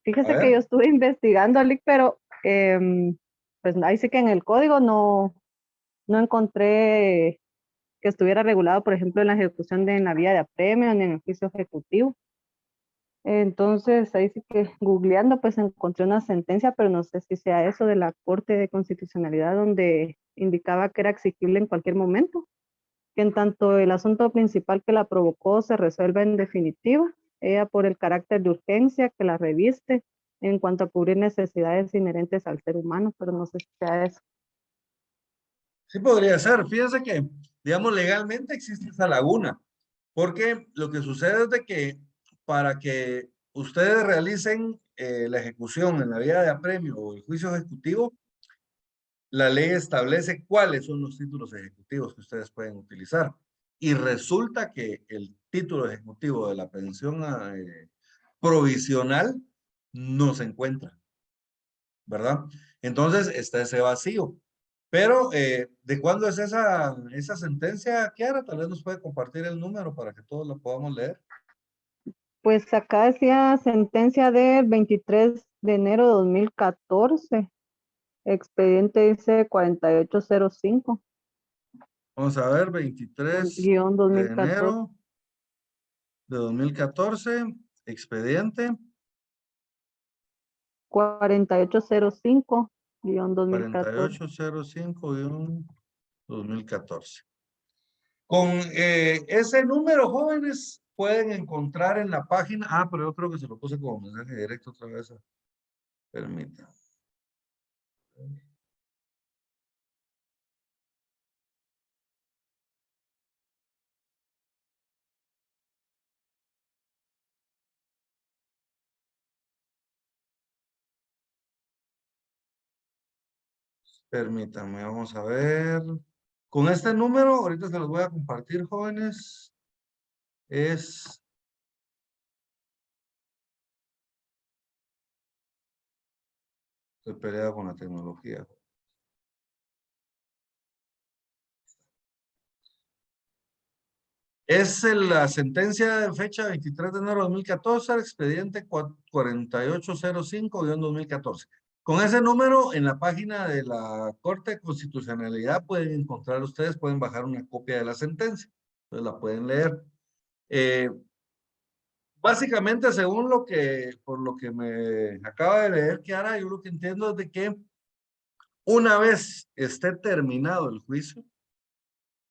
Fíjese que ver. yo estuve investigando, Lick, pero pues ahí sí que en el código no encontré que estuviera regulado, por ejemplo, en la ejecución de en la vía de apremio ni en el juicio ejecutivo. Entonces, ahí sí que googleando, pues encontré una sentencia, pero no sé si sea eso de la Corte de Constitucionalidad, donde indicaba que era exigible en cualquier momento, que en tanto el asunto principal que la provocó se resuelva en definitiva, ella por el carácter de urgencia que la reviste en cuanto a cubrir necesidades inherentes al ser humano, pero no sé si sea eso. Sí podría ser. Fíjense que, digamos, legalmente existe esa laguna, porque lo que sucede es de que para que ustedes realicen la ejecución en la vía de apremio o el juicio ejecutivo, la ley establece cuáles son los títulos ejecutivos que ustedes pueden utilizar. Y resulta que el título ejecutivo de la pensión provisional no se encuentra, ¿verdad? Entonces está ese vacío. Pero, ¿de cuándo es esa sentencia, Kiara? Tal vez nos puede compartir el número para que todos lo podamos leer. Pues acá decía sentencia del 23 de enero de 2014. Expediente dice 4805, Vamos a ver, 23 guión de 2014. enero de 2014, expediente 4805, guión 2014. 4805-2014. Con ese número, jóvenes, pueden encontrar en la página. Pero yo creo que se lo puse como mensaje directo otra vez. Permítanme. Permítanme, vamos a ver. Con este número, ahorita se los voy a compartir, jóvenes. Estoy peleado con la tecnología. Es la sentencia de fecha 23 de enero de 2014, expediente 4805-2014. Con ese número, en la página de la Corte de Constitucionalidad pueden encontrar ustedes, pueden bajar una copia de la sentencia. Entonces la pueden leer. Básicamente, según por lo que me acaba de leer, Kiara, yo lo que entiendo es de que una vez esté terminado el juicio,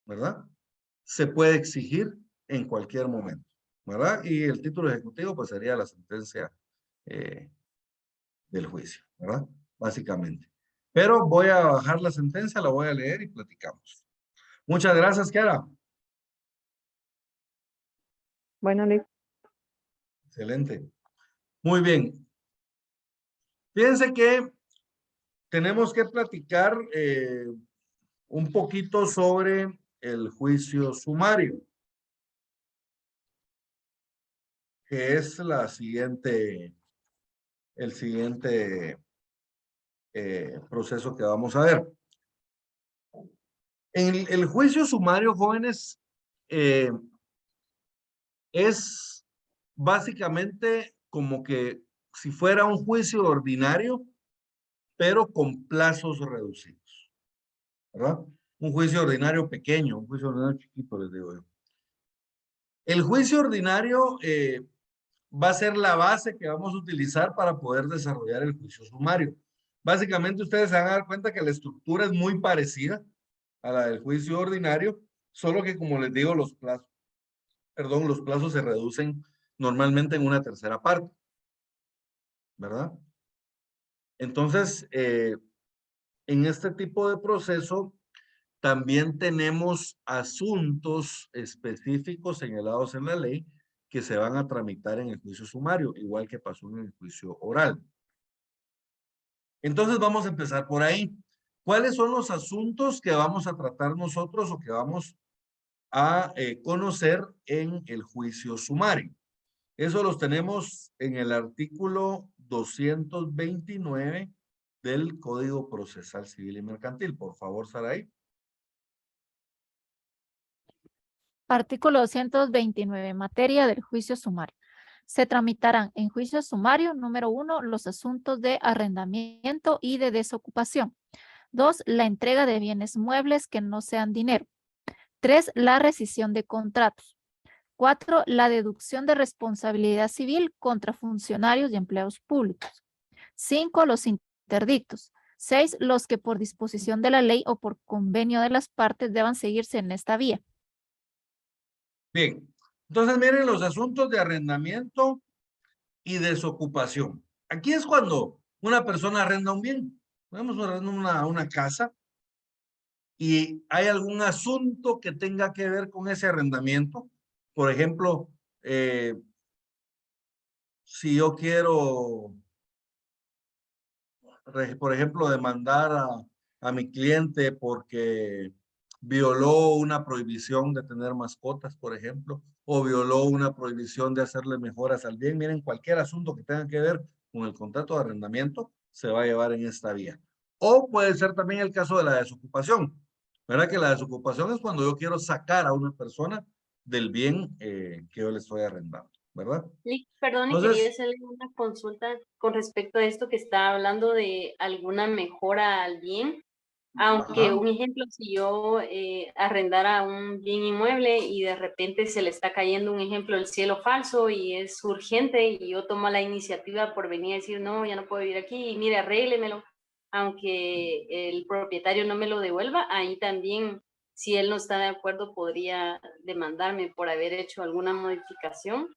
¿verdad? Se puede exigir en cualquier momento, ¿verdad? Y el título ejecutivo, pues sería la sentencia del juicio, ¿verdad? Básicamente. Pero voy a bajar la sentencia, la voy a leer y platicamos. Muchas gracias, Kiara. Bueno, Liz. Excelente. Muy bien. Fíjense que tenemos que platicar un poquito sobre el juicio sumario, que es el siguiente proceso que vamos a ver. En el juicio sumario, jóvenes, es básicamente como que si fuera un juicio ordinario, pero con plazos reducidos, ¿verdad? Un juicio ordinario pequeño, un juicio ordinario chiquito, les digo yo. El juicio ordinario va a ser la base que vamos a utilizar para poder desarrollar el juicio sumario. Básicamente ustedes se van a dar cuenta que la estructura es muy parecida a la del juicio ordinario, solo que como les digo, los plazos se reducen normalmente en una tercera parte, ¿verdad? Entonces, en este tipo de proceso, también tenemos asuntos específicos señalados en la ley que se van a tramitar en el juicio sumario, igual que pasó en el juicio oral. Entonces vamos a empezar por ahí. ¿Cuáles son los asuntos que vamos a tratar nosotros o que vamos a conocer en el juicio sumario? Eso los tenemos en el artículo 229 del Código Procesal Civil y Mercantil. Por favor, Saray. Artículo 229. Materia del juicio sumario. Se tramitarán en juicio sumario, número 1, los asuntos de arrendamiento y de desocupación. 2, la entrega de bienes muebles que no sean dinero. 3, la rescisión de contratos. 4, la deducción de responsabilidad civil contra funcionarios y empleados públicos. 5, los interdictos. 6, los que por disposición de la ley o por convenio de las partes deban seguirse en esta vía. Bien, entonces miren los asuntos de arrendamiento y desocupación. Aquí es cuando una persona arrenda un bien. Podemos arrendar una casa y hay algún asunto que tenga que ver con ese arrendamiento. Por ejemplo, si yo quiero, por ejemplo, demandar a mi cliente porque violó una prohibición de tener mascotas, por ejemplo, o violó una prohibición de hacerle mejoras al bien. Miren, cualquier asunto que tenga que ver con el contrato de arrendamiento se va a llevar en esta vía. O puede ser también el caso de la desocupación. ¿Verdad? Que la desocupación es cuando yo quiero sacar a una persona del bien que yo le estoy arrendando, ¿verdad? Perdón, y Entonces, quería hacerle una consulta con respecto a esto que está hablando de alguna mejora al bien. Aunque ajá. un ejemplo, si yo arrendara un bien inmueble y de repente se le está cayendo un ejemplo el cielo falso y es urgente y yo tomo la iniciativa por venir a decir, no, ya no puedo vivir aquí y mire, arréglemelo, aunque el propietario no me lo devuelva, ahí también, si él no está de acuerdo, podría demandarme por haber hecho alguna modificación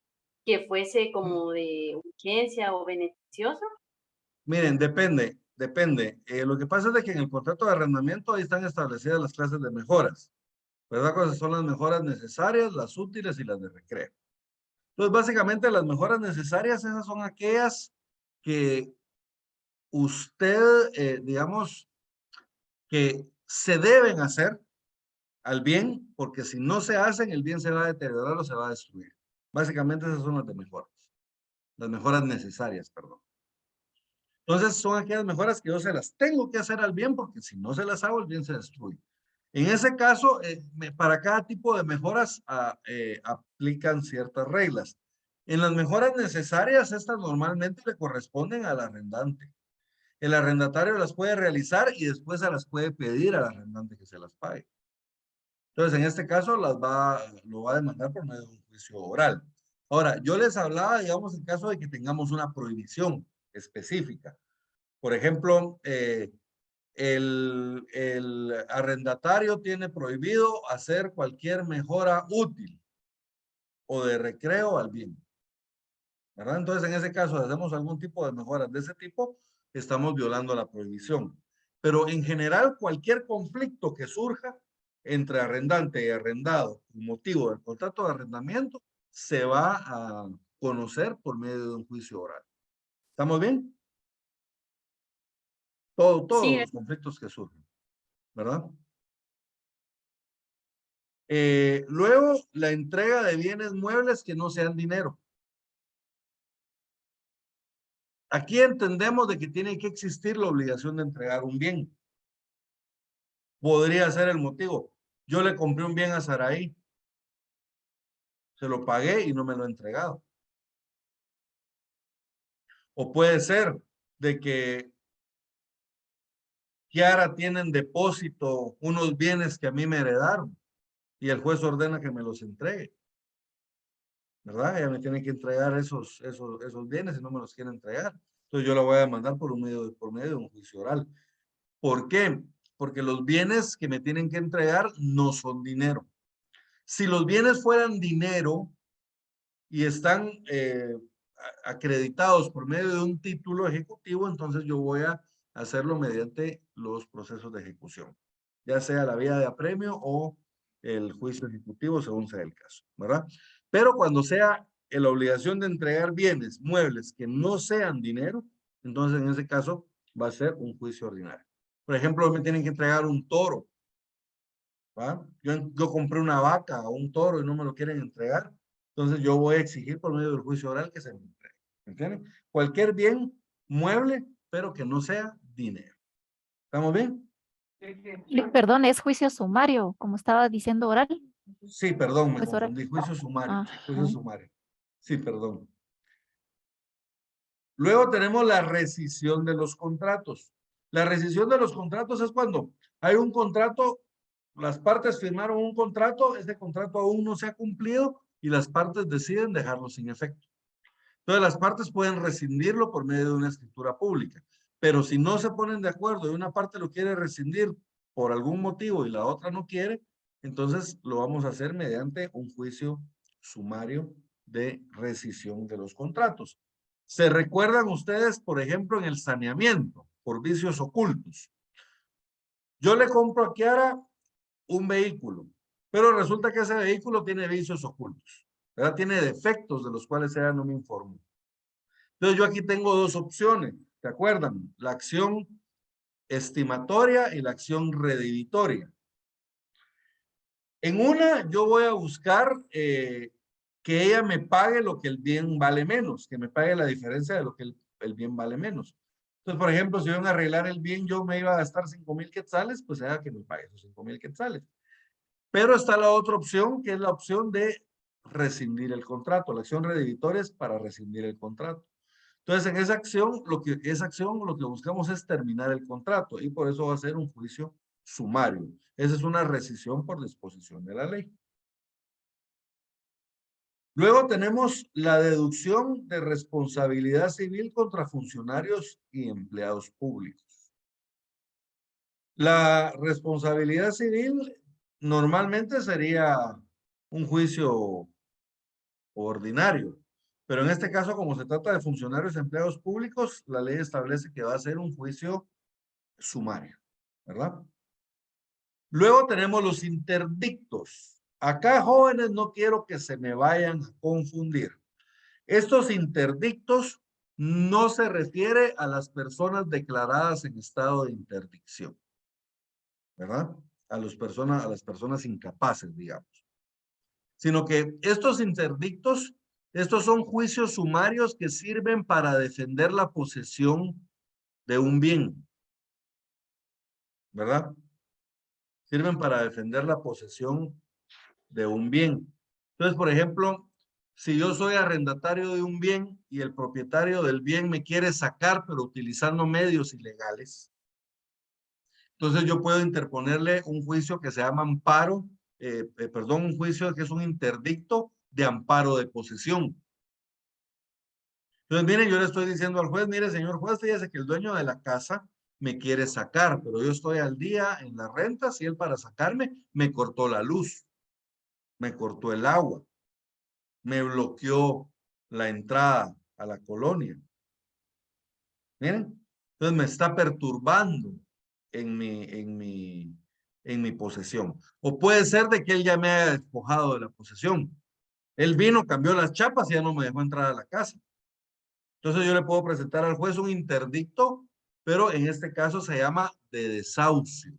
que fuese como de urgencia o beneficioso. Miren, depende. Lo que pasa es de que en el contrato de arrendamiento ahí están establecidas las clases de mejoras, ¿verdad? ¿Cuáles son las mejoras necesarias, las útiles y las de recreo? Entonces, básicamente las mejoras necesarias, esas son aquellas que usted, digamos, que se deben hacer al bien, porque si no se hacen, el bien se va a deteriorar o se va a destruir. Básicamente esas son las de mejoras, las mejoras necesarias, perdón. Entonces son aquellas mejoras que yo se las tengo que hacer al bien, porque si no se las hago, el bien se destruye. En ese caso, para cada tipo de mejoras aplican ciertas reglas. En las mejoras necesarias, estas normalmente le corresponden al arrendante. El arrendatario las puede realizar y después se las puede pedir al arrendante que se las pague. Entonces, en este caso, lo va a demandar por medio de un juicio oral. Ahora, yo les hablaba, digamos, en caso de que tengamos una prohibición específica. Por ejemplo, el arrendatario tiene prohibido hacer cualquier mejora útil o de recreo al bien, ¿verdad? Entonces, en ese caso, si hacemos algún tipo de mejoras de ese tipo, estamos violando la prohibición. Pero en general, cualquier conflicto que surja entre arrendante y arrendado con motivo del contrato de arrendamiento se va a conocer por medio de un juicio oral. ¿Estamos bien? Todos Sí, los conflictos que surgen, ¿verdad? Luego, la entrega de bienes muebles que no sean dinero. Aquí entendemos de que tiene que existir la obligación de entregar un bien. Podría ser el motivo. Yo le compré un bien a Saraí. Se lo pagué y no me lo ha entregado. O puede ser de que Kiara tiene en depósito unos bienes que a mí me heredaron y el juez ordena que me los entregue. ¿Verdad? Ella me tiene que entregar esos bienes y no me los quiere entregar. Entonces yo la voy a demandar por medio de un juicio oral. ¿Por qué? Porque los bienes que me tienen que entregar no son dinero. Si los bienes fueran dinero y están acreditados por medio de un título ejecutivo, entonces yo voy a hacerlo mediante los procesos de ejecución, ya sea la vía de apremio o el juicio ejecutivo, según sea el caso, ¿verdad? Pero cuando sea la obligación de entregar bienes muebles que no sean dinero, entonces en ese caso va a ser un juicio ordinario. Por ejemplo, me tienen que entregar un toro, ¿va? Yo compré una vaca o un toro y no me lo quieren entregar, entonces yo voy a exigir por medio del juicio oral que se me entregue. ¿Entienden? Cualquier bien mueble, pero que no sea dinero. ¿Estamos bien? Perdón, es juicio sumario, como estaba diciendo oral. Sí, perdón, me Pues oral. confundí. Juicio sumario. Ah, Juicio sumario. Sí, perdón. Luego tenemos la rescisión de los contratos. La rescisión de los contratos es cuando hay un contrato, las partes firmaron un contrato, ese contrato aún no se ha cumplido y las partes deciden dejarlo sin efecto. Entonces las partes pueden rescindirlo por medio de una escritura pública, pero si no se ponen de acuerdo y una parte lo quiere rescindir por algún motivo y la otra no quiere, entonces lo vamos a hacer mediante un juicio sumario de rescisión de los contratos. ¿Se recuerdan ustedes, por ejemplo, en el saneamiento por vicios ocultos? Yo le compro a Kiara un vehículo, pero resulta que ese vehículo tiene vicios ocultos, ¿verdad? Tiene defectos de los cuales ella no me informó. Entonces yo aquí tengo dos opciones, ¿te acuerdan? La acción estimatoria y la acción redivitoria. En una yo voy a buscar que ella me pague lo que el bien vale menos, que me pague la diferencia de lo que el bien vale menos. Entonces, por ejemplo, si iban a arreglar el bien, yo me iba a gastar 5,000 quetzales, pues ella que me pague esos 5,000 quetzales. Pero está la otra opción, que es la opción de rescindir el contrato. La acción redivitoria es para rescindir el contrato. Entonces, en esa acción, lo que buscamos es terminar el contrato y por eso va a ser un juicio sumario. Esa es una rescisión por disposición de la ley. Luego tenemos la deducción de responsabilidad civil contra funcionarios y empleados públicos. La responsabilidad civil normalmente sería un juicio ordinario, pero en este caso, como se trata de funcionarios y empleados públicos, la ley establece que va a ser un juicio sumario, ¿verdad? Luego tenemos los interdictos. Acá, jóvenes, no quiero que se me vayan a confundir. Estos interdictos no se refiere a las personas declaradas en estado de interdicción, ¿verdad? A las personas incapaces, digamos. Sino que estos interdictos, estos son juicios sumarios que sirven para defender la posesión de un bien, ¿verdad? Sirven para defender la posesión de un bien. Entonces, por ejemplo, si yo soy arrendatario de un bien y el propietario del bien me quiere sacar, pero utilizando medios ilegales, entonces yo puedo interponerle un juicio que se llama amparo, un juicio que es un interdicto de amparo de posesión. Entonces, miren, yo le estoy diciendo al juez, mire, señor juez, fíjese que el dueño de la casa me quiere sacar, pero yo estoy al día en las rentas y él para sacarme me cortó la luz, me cortó el agua, me bloqueó la entrada a la colonia. Miren, entonces me está perturbando en mi posesión. O puede ser de que él ya me haya despojado de la posesión. Él vino, cambió las chapas y ya no me dejó entrar a la casa. Entonces yo le puedo presentar al juez un interdicto, pero en este caso se llama de desahucio.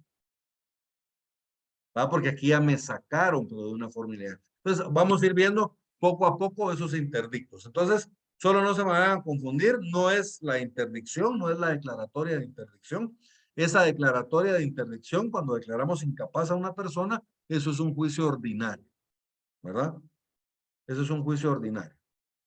¿Va? Porque aquí ya me sacaron, pero de una forma ilegal. Entonces vamos a ir viendo poco a poco esos interdictos. Entonces, solo no se me vayan a confundir, no es la interdicción, no es la declaratoria de interdicción. Esa declaratoria de interdicción, cuando declaramos incapaz a una persona, eso es un juicio ordinario, ¿verdad? Eso es un juicio ordinario.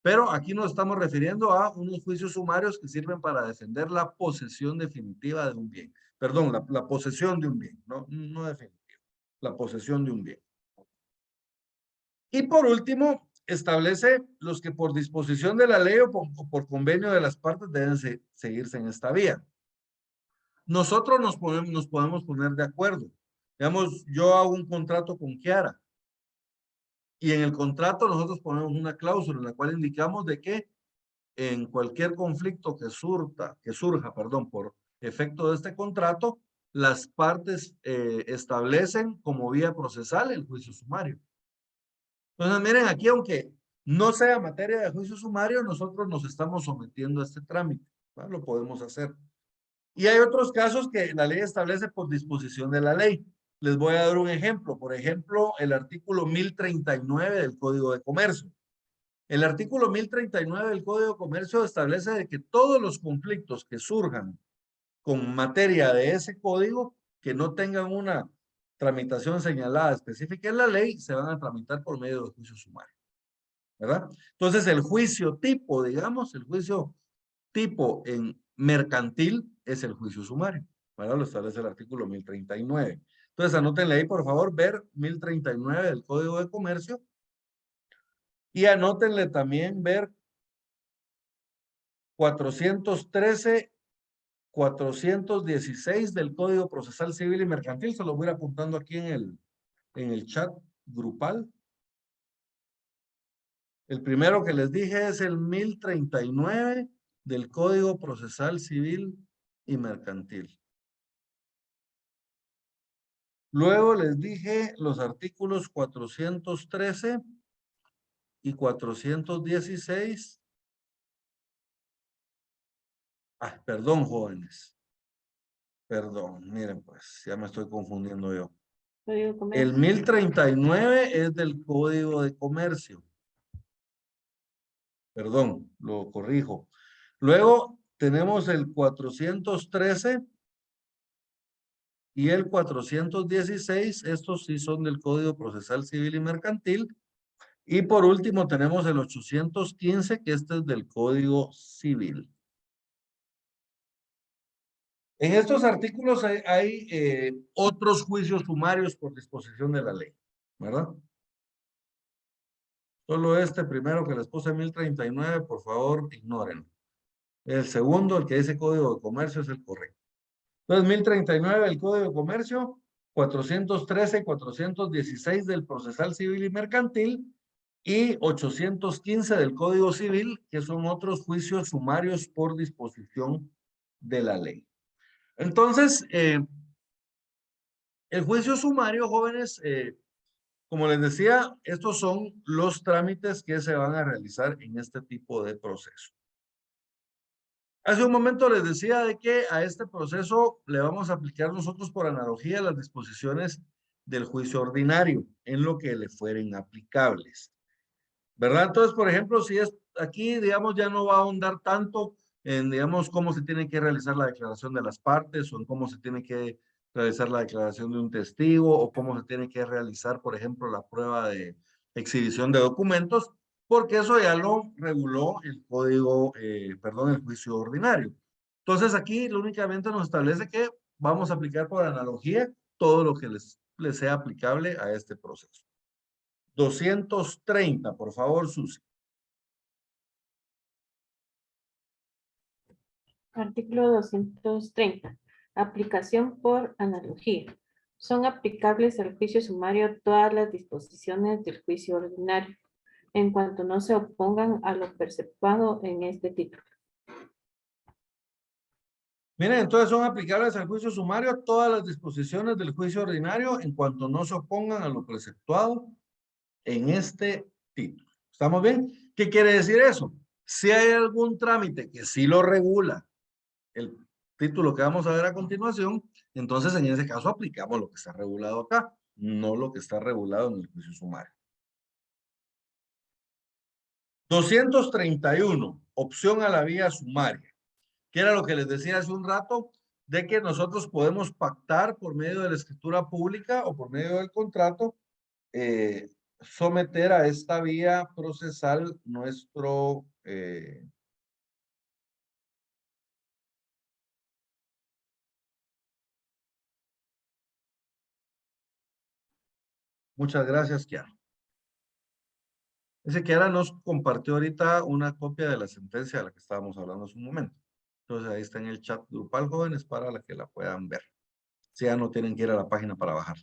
Pero aquí nos estamos refiriendo a unos juicios sumarios que sirven para defender la posesión definitiva de un bien. Perdón, la posesión de un bien, no definitiva, la posesión de un bien. Y por último, establece los que por disposición de la ley o por convenio de las partes deben seguirse en esta vía. Nosotros nos podemos poner de acuerdo. Digamos, yo hago un contrato con Kiara y en el contrato nosotros ponemos una cláusula en la cual indicamos de que en cualquier conflicto que surja, por efecto de este contrato, las partes establecen como vía procesal el juicio sumario. Entonces, miren, aquí aunque no sea materia de juicio sumario, nosotros nos estamos sometiendo a este trámite, ¿va? Lo podemos hacer. Y hay otros casos que la ley establece por disposición de la ley. Les voy a dar un ejemplo. Por ejemplo, el artículo 1039 del Código de Comercio. El artículo 1039 del Código de Comercio establece de que todos los conflictos que surjan con materia de ese código, que no tengan una tramitación señalada específica en la ley, se van a tramitar por medio de juicio sumario, ¿verdad? Entonces, el juicio tipo, digamos, el juicio tipo en mercantil es el juicio sumario, ¿verdad? Lo establece el artículo 1039. Entonces, anótenle ahí, por favor, ver 1039 del Código de Comercio y anótenle también ver 413 416 del Código Procesal Civil y Mercantil, se lo voy a ir apuntando aquí en el chat grupal. El primero que les dije es el 1039 del Código Procesal Civil y Mercantil. Luego les dije los artículos 413 y 416. Perdón, jóvenes. Perdón, miren pues, ya me estoy confundiendo yo. El 1039 es del Código de Comercio. Perdón, lo corrijo. Luego tenemos el 413 y el 416. Estos sí son del Código Procesal Civil y Mercantil. Y por último tenemos el 815, que este es del Código Civil. En estos artículos hay otros juicios sumarios por disposición de la ley, ¿verdad? Solo este primero que les puse 1039, por favor, ignórenlo. El segundo, el que dice Código de Comercio, es el correcto. Entonces, 1039 del Código de Comercio, 413, 416 del Procesal Civil y Mercantil y 815 del Código Civil, que son otros juicios sumarios por disposición de la ley. Entonces, el juicio sumario, jóvenes, como les decía, estos son los trámites que se van a realizar en este tipo de proceso. Hace un momento les decía de que a este proceso le vamos a aplicar nosotros por analogía las disposiciones del juicio ordinario en lo que le fueren aplicables, ¿verdad? Entonces, por ejemplo, si es aquí, digamos, ya no va a ahondar tanto en, digamos, cómo se tiene que realizar la declaración de las partes o en cómo se tiene que realizar la declaración de un testigo o cómo se tiene que realizar, por ejemplo, la prueba de exhibición de documentos, porque eso ya lo reguló el código, el juicio ordinario. Entonces aquí únicamente nos establece que vamos a aplicar por analogía todo lo que les sea aplicable a este proceso. 230, por favor, Susi. Artículo 230. Aplicación por analogía. Son aplicables al juicio sumario todas las disposiciones del juicio ordinario, en cuanto no se opongan a lo perceptuado en este título. Miren, entonces son aplicables al juicio sumario todas las disposiciones del juicio ordinario en cuanto no se opongan a lo preceptuado en este título. ¿Estamos bien? ¿Qué quiere decir eso? Si hay algún trámite que sí lo regula el título que vamos a ver a continuación, entonces en ese caso aplicamos lo que está regulado acá, no lo que está regulado en el juicio sumario. 231, opción a la vía sumaria, que era lo que les decía hace un rato, de que nosotros podemos pactar por medio de la escritura pública o por medio del contrato, someter a esta vía procesal nuestro... Muchas gracias, Kiara. Dice que Kiara nos compartió ahorita una copia de la sentencia de la que estábamos hablando hace un momento. Entonces ahí está en el chat grupal, jóvenes, para la que la puedan ver. Si ya no tienen que ir a la página para bajar.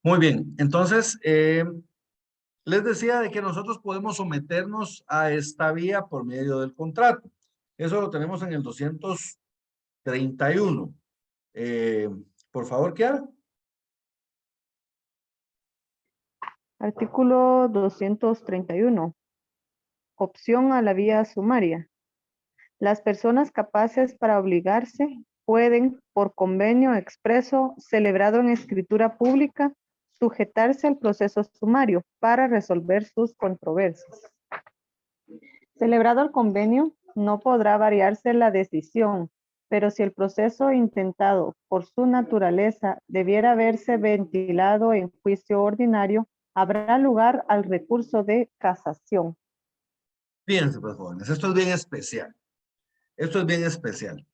Muy bien, entonces les decía de que nosotros podemos someternos a esta vía por medio del contrato. Eso lo tenemos en el 231. Por favor, Kiara. Artículo 231. Opción a la vía sumaria. Las personas capaces para obligarse pueden, por convenio expreso celebrado en escritura pública, sujetarse al proceso sumario para resolver sus controversias. Celebrado el convenio, no podrá variarse la decisión, pero si el proceso intentado por su naturaleza debiera verse ventilado en juicio ordinario, habrá lugar al recurso de casación. Fíjense, pues, jóvenes, esto es bien especial. Esto es bien especial.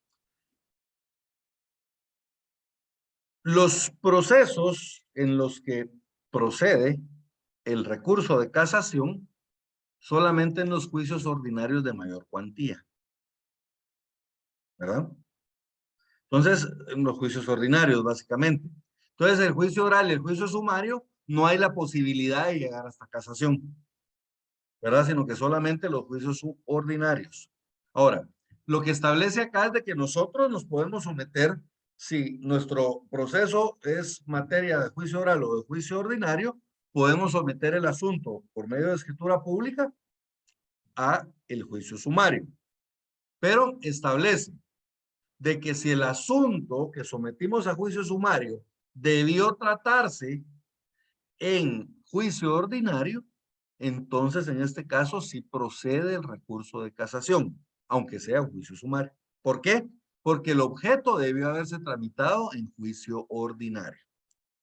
Los procesos en los que procede el recurso de casación solamente en los juicios ordinarios de mayor cuantía. ¿Verdad? Entonces, en los juicios ordinarios, básicamente. Entonces, el juicio oral y el juicio sumario, no hay la posibilidad de llegar hasta casación. ¿Verdad? Sino que solamente los juicios ordinarios. Ahora, lo que establece acá es de que nosotros nos podemos someter, si nuestro proceso es materia de juicio oral o de juicio ordinario, podemos someter el asunto por medio de escritura pública a el juicio sumario. Pero establece de que si el asunto que sometimos a juicio sumario debió tratarse en juicio ordinario, entonces en este caso sí procede el recurso de casación, aunque sea un juicio sumario. ¿Por qué? Porque el objeto debió haberse tramitado en juicio ordinario.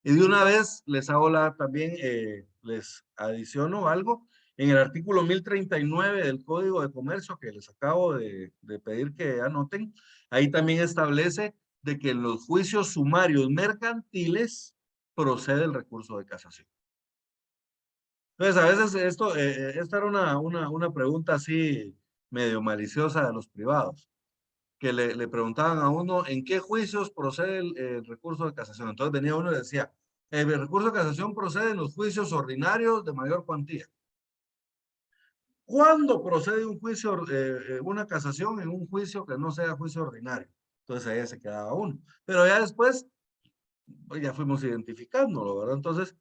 Y de una vez les hago también, les adiciono algo. En el artículo 1039 del Código de Comercio que les acabo de pedir que anoten, ahí también establece de que en los juicios sumarios mercantiles procede el recurso de casación. Entonces, a veces esta era una pregunta así medio maliciosa de los privados, que le preguntaban a uno en qué juicios procede el recurso de casación. Entonces venía uno y decía, el recurso de casación procede en los juicios ordinarios de mayor cuantía. ¿Cuándo procede un juicio, una casación en un juicio que no sea juicio ordinario? Entonces ahí se quedaba uno. Pero ya después, pues ya fuimos identificándolo, ¿verdad? Entonces,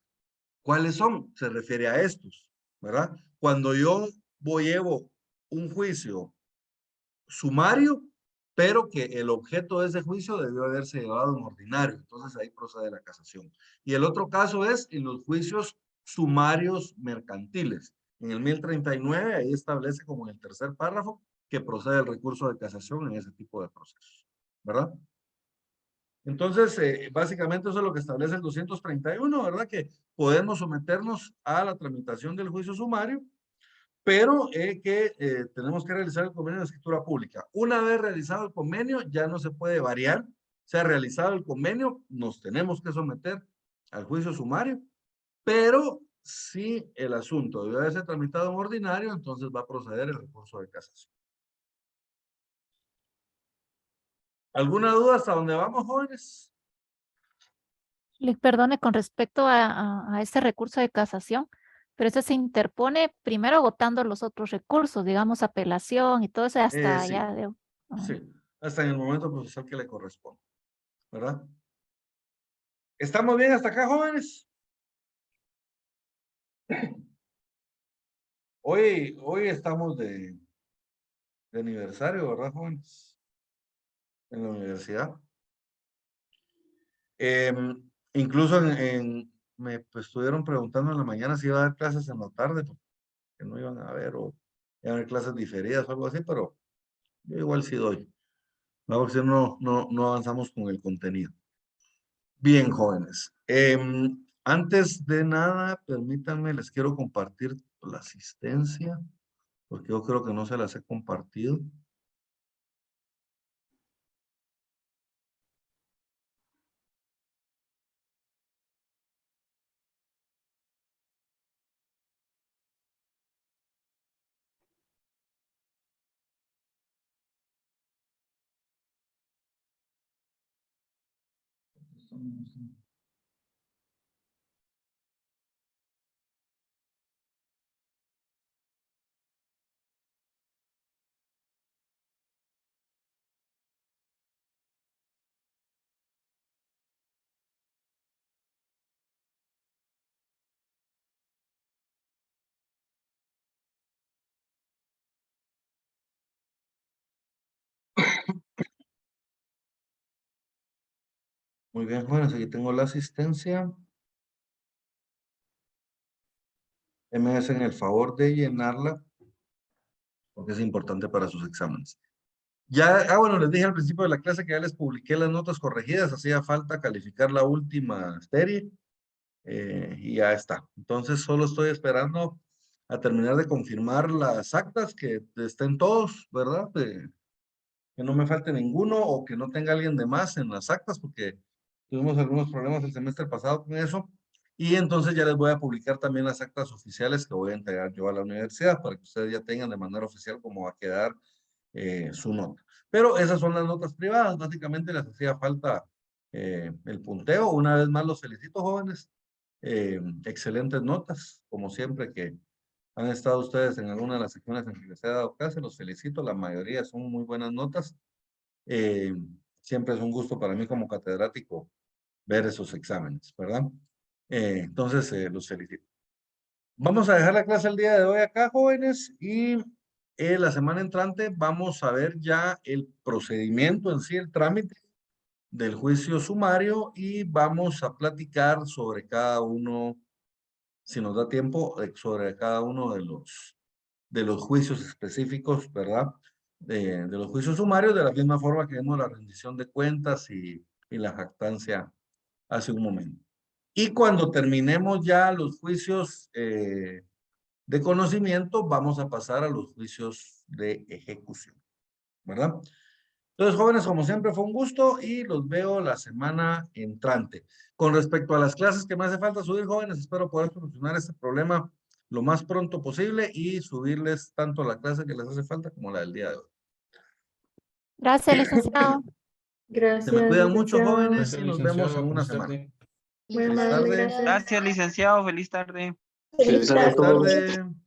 ¿cuáles son? Se refiere a estos, ¿verdad? Cuando yo llevo un juicio sumario, pero que el objeto de ese juicio debió haberse llevado en ordinario. Entonces ahí procede la casación. Y el otro caso es en los juicios sumarios mercantiles. En el 1039, ahí establece como en el tercer párrafo que procede el recurso de casación en ese tipo de procesos, ¿verdad? Entonces, básicamente eso es lo que establece el 231, ¿verdad? Que podemos someternos a la tramitación del juicio sumario, pero que tenemos que realizar el convenio de escritura pública. Una vez realizado el convenio, ya no se puede variar. Se ha realizado el convenio, nos tenemos que someter al juicio sumario, pero si el asunto debe ser tramitado en ordinario, entonces va a proceder el recurso de casación. ¿Alguna duda hasta dónde vamos, jóvenes? Les perdone con respecto a este recurso de casación, pero ese se interpone primero agotando los otros recursos, digamos apelación y todo eso hasta Sí, allá de... sí. hasta en el momento procesal que le corresponde, ¿verdad? ¿Estamos bien hasta acá, jóvenes? Hoy estamos de aniversario, ¿verdad, jóvenes? En la universidad. Incluso me pues, estuvieron preguntando en la mañana si iba a haber clases en la tarde, que no iban a haber, o iban a haber clases diferidas o algo así, pero yo igual sí doy. No, porque si no avanzamos con el contenido. Bien, jóvenes. Antes de nada, permítanme, les quiero compartir la asistencia, porque yo creo que no se las he compartido. Muy bien, jóvenes, aquí tengo la asistencia. Me hacen el favor de llenarla, porque es importante para sus exámenes. Ya, bueno, les dije al principio de la clase que ya les publiqué las notas corregidas, hacía falta calificar la última serie, y ya está. Entonces, solo estoy esperando a terminar de confirmar las actas, que estén todos, ¿verdad? Que no me falte ninguno o que no tenga alguien de más en las actas, porque tuvimos algunos problemas el semestre pasado con eso. Y entonces ya les voy a publicar también las actas oficiales que voy a entregar yo a la universidad para que ustedes ya tengan de manera oficial cómo va a quedar su nota. Pero esas son las notas privadas. Básicamente les hacía falta el punteo. Una vez más los felicito, jóvenes. Excelentes notas, como siempre que han estado ustedes en alguna de las secciones en que les he dado clase, los felicito, la mayoría son muy buenas notas. Siempre es un gusto para mí como catedrático ver esos exámenes, ¿verdad? Entonces, los felicito. Vamos a dejar la clase el día de hoy acá, jóvenes, y la semana entrante vamos a ver ya el procedimiento en sí, el trámite del juicio sumario, y vamos a platicar sobre cada uno, si nos da tiempo, sobre cada uno de los juicios específicos, ¿verdad? De los juicios sumarios, de la misma forma que vemos la rendición de cuentas y la jactancia hace un momento. Y cuando terminemos ya los juicios de conocimiento, vamos a pasar a los juicios de ejecución, ¿verdad? Entonces, jóvenes, como siempre, fue un gusto y los veo la semana entrante. Con respecto a las clases que me hace falta subir, jóvenes, espero poder solucionar este problema lo más pronto posible y subirles tanto la clase que les hace falta como la del día de hoy. Gracias, licenciado. Gracias, Se me cuidan mucho, licenciado. jóvenes, Gracias, y nos vemos licenciado. en una Feliz semana. tarde. Muy Feliz amable, tarde. gracias. Gracias, licenciado. Feliz tarde. Feliz tarde.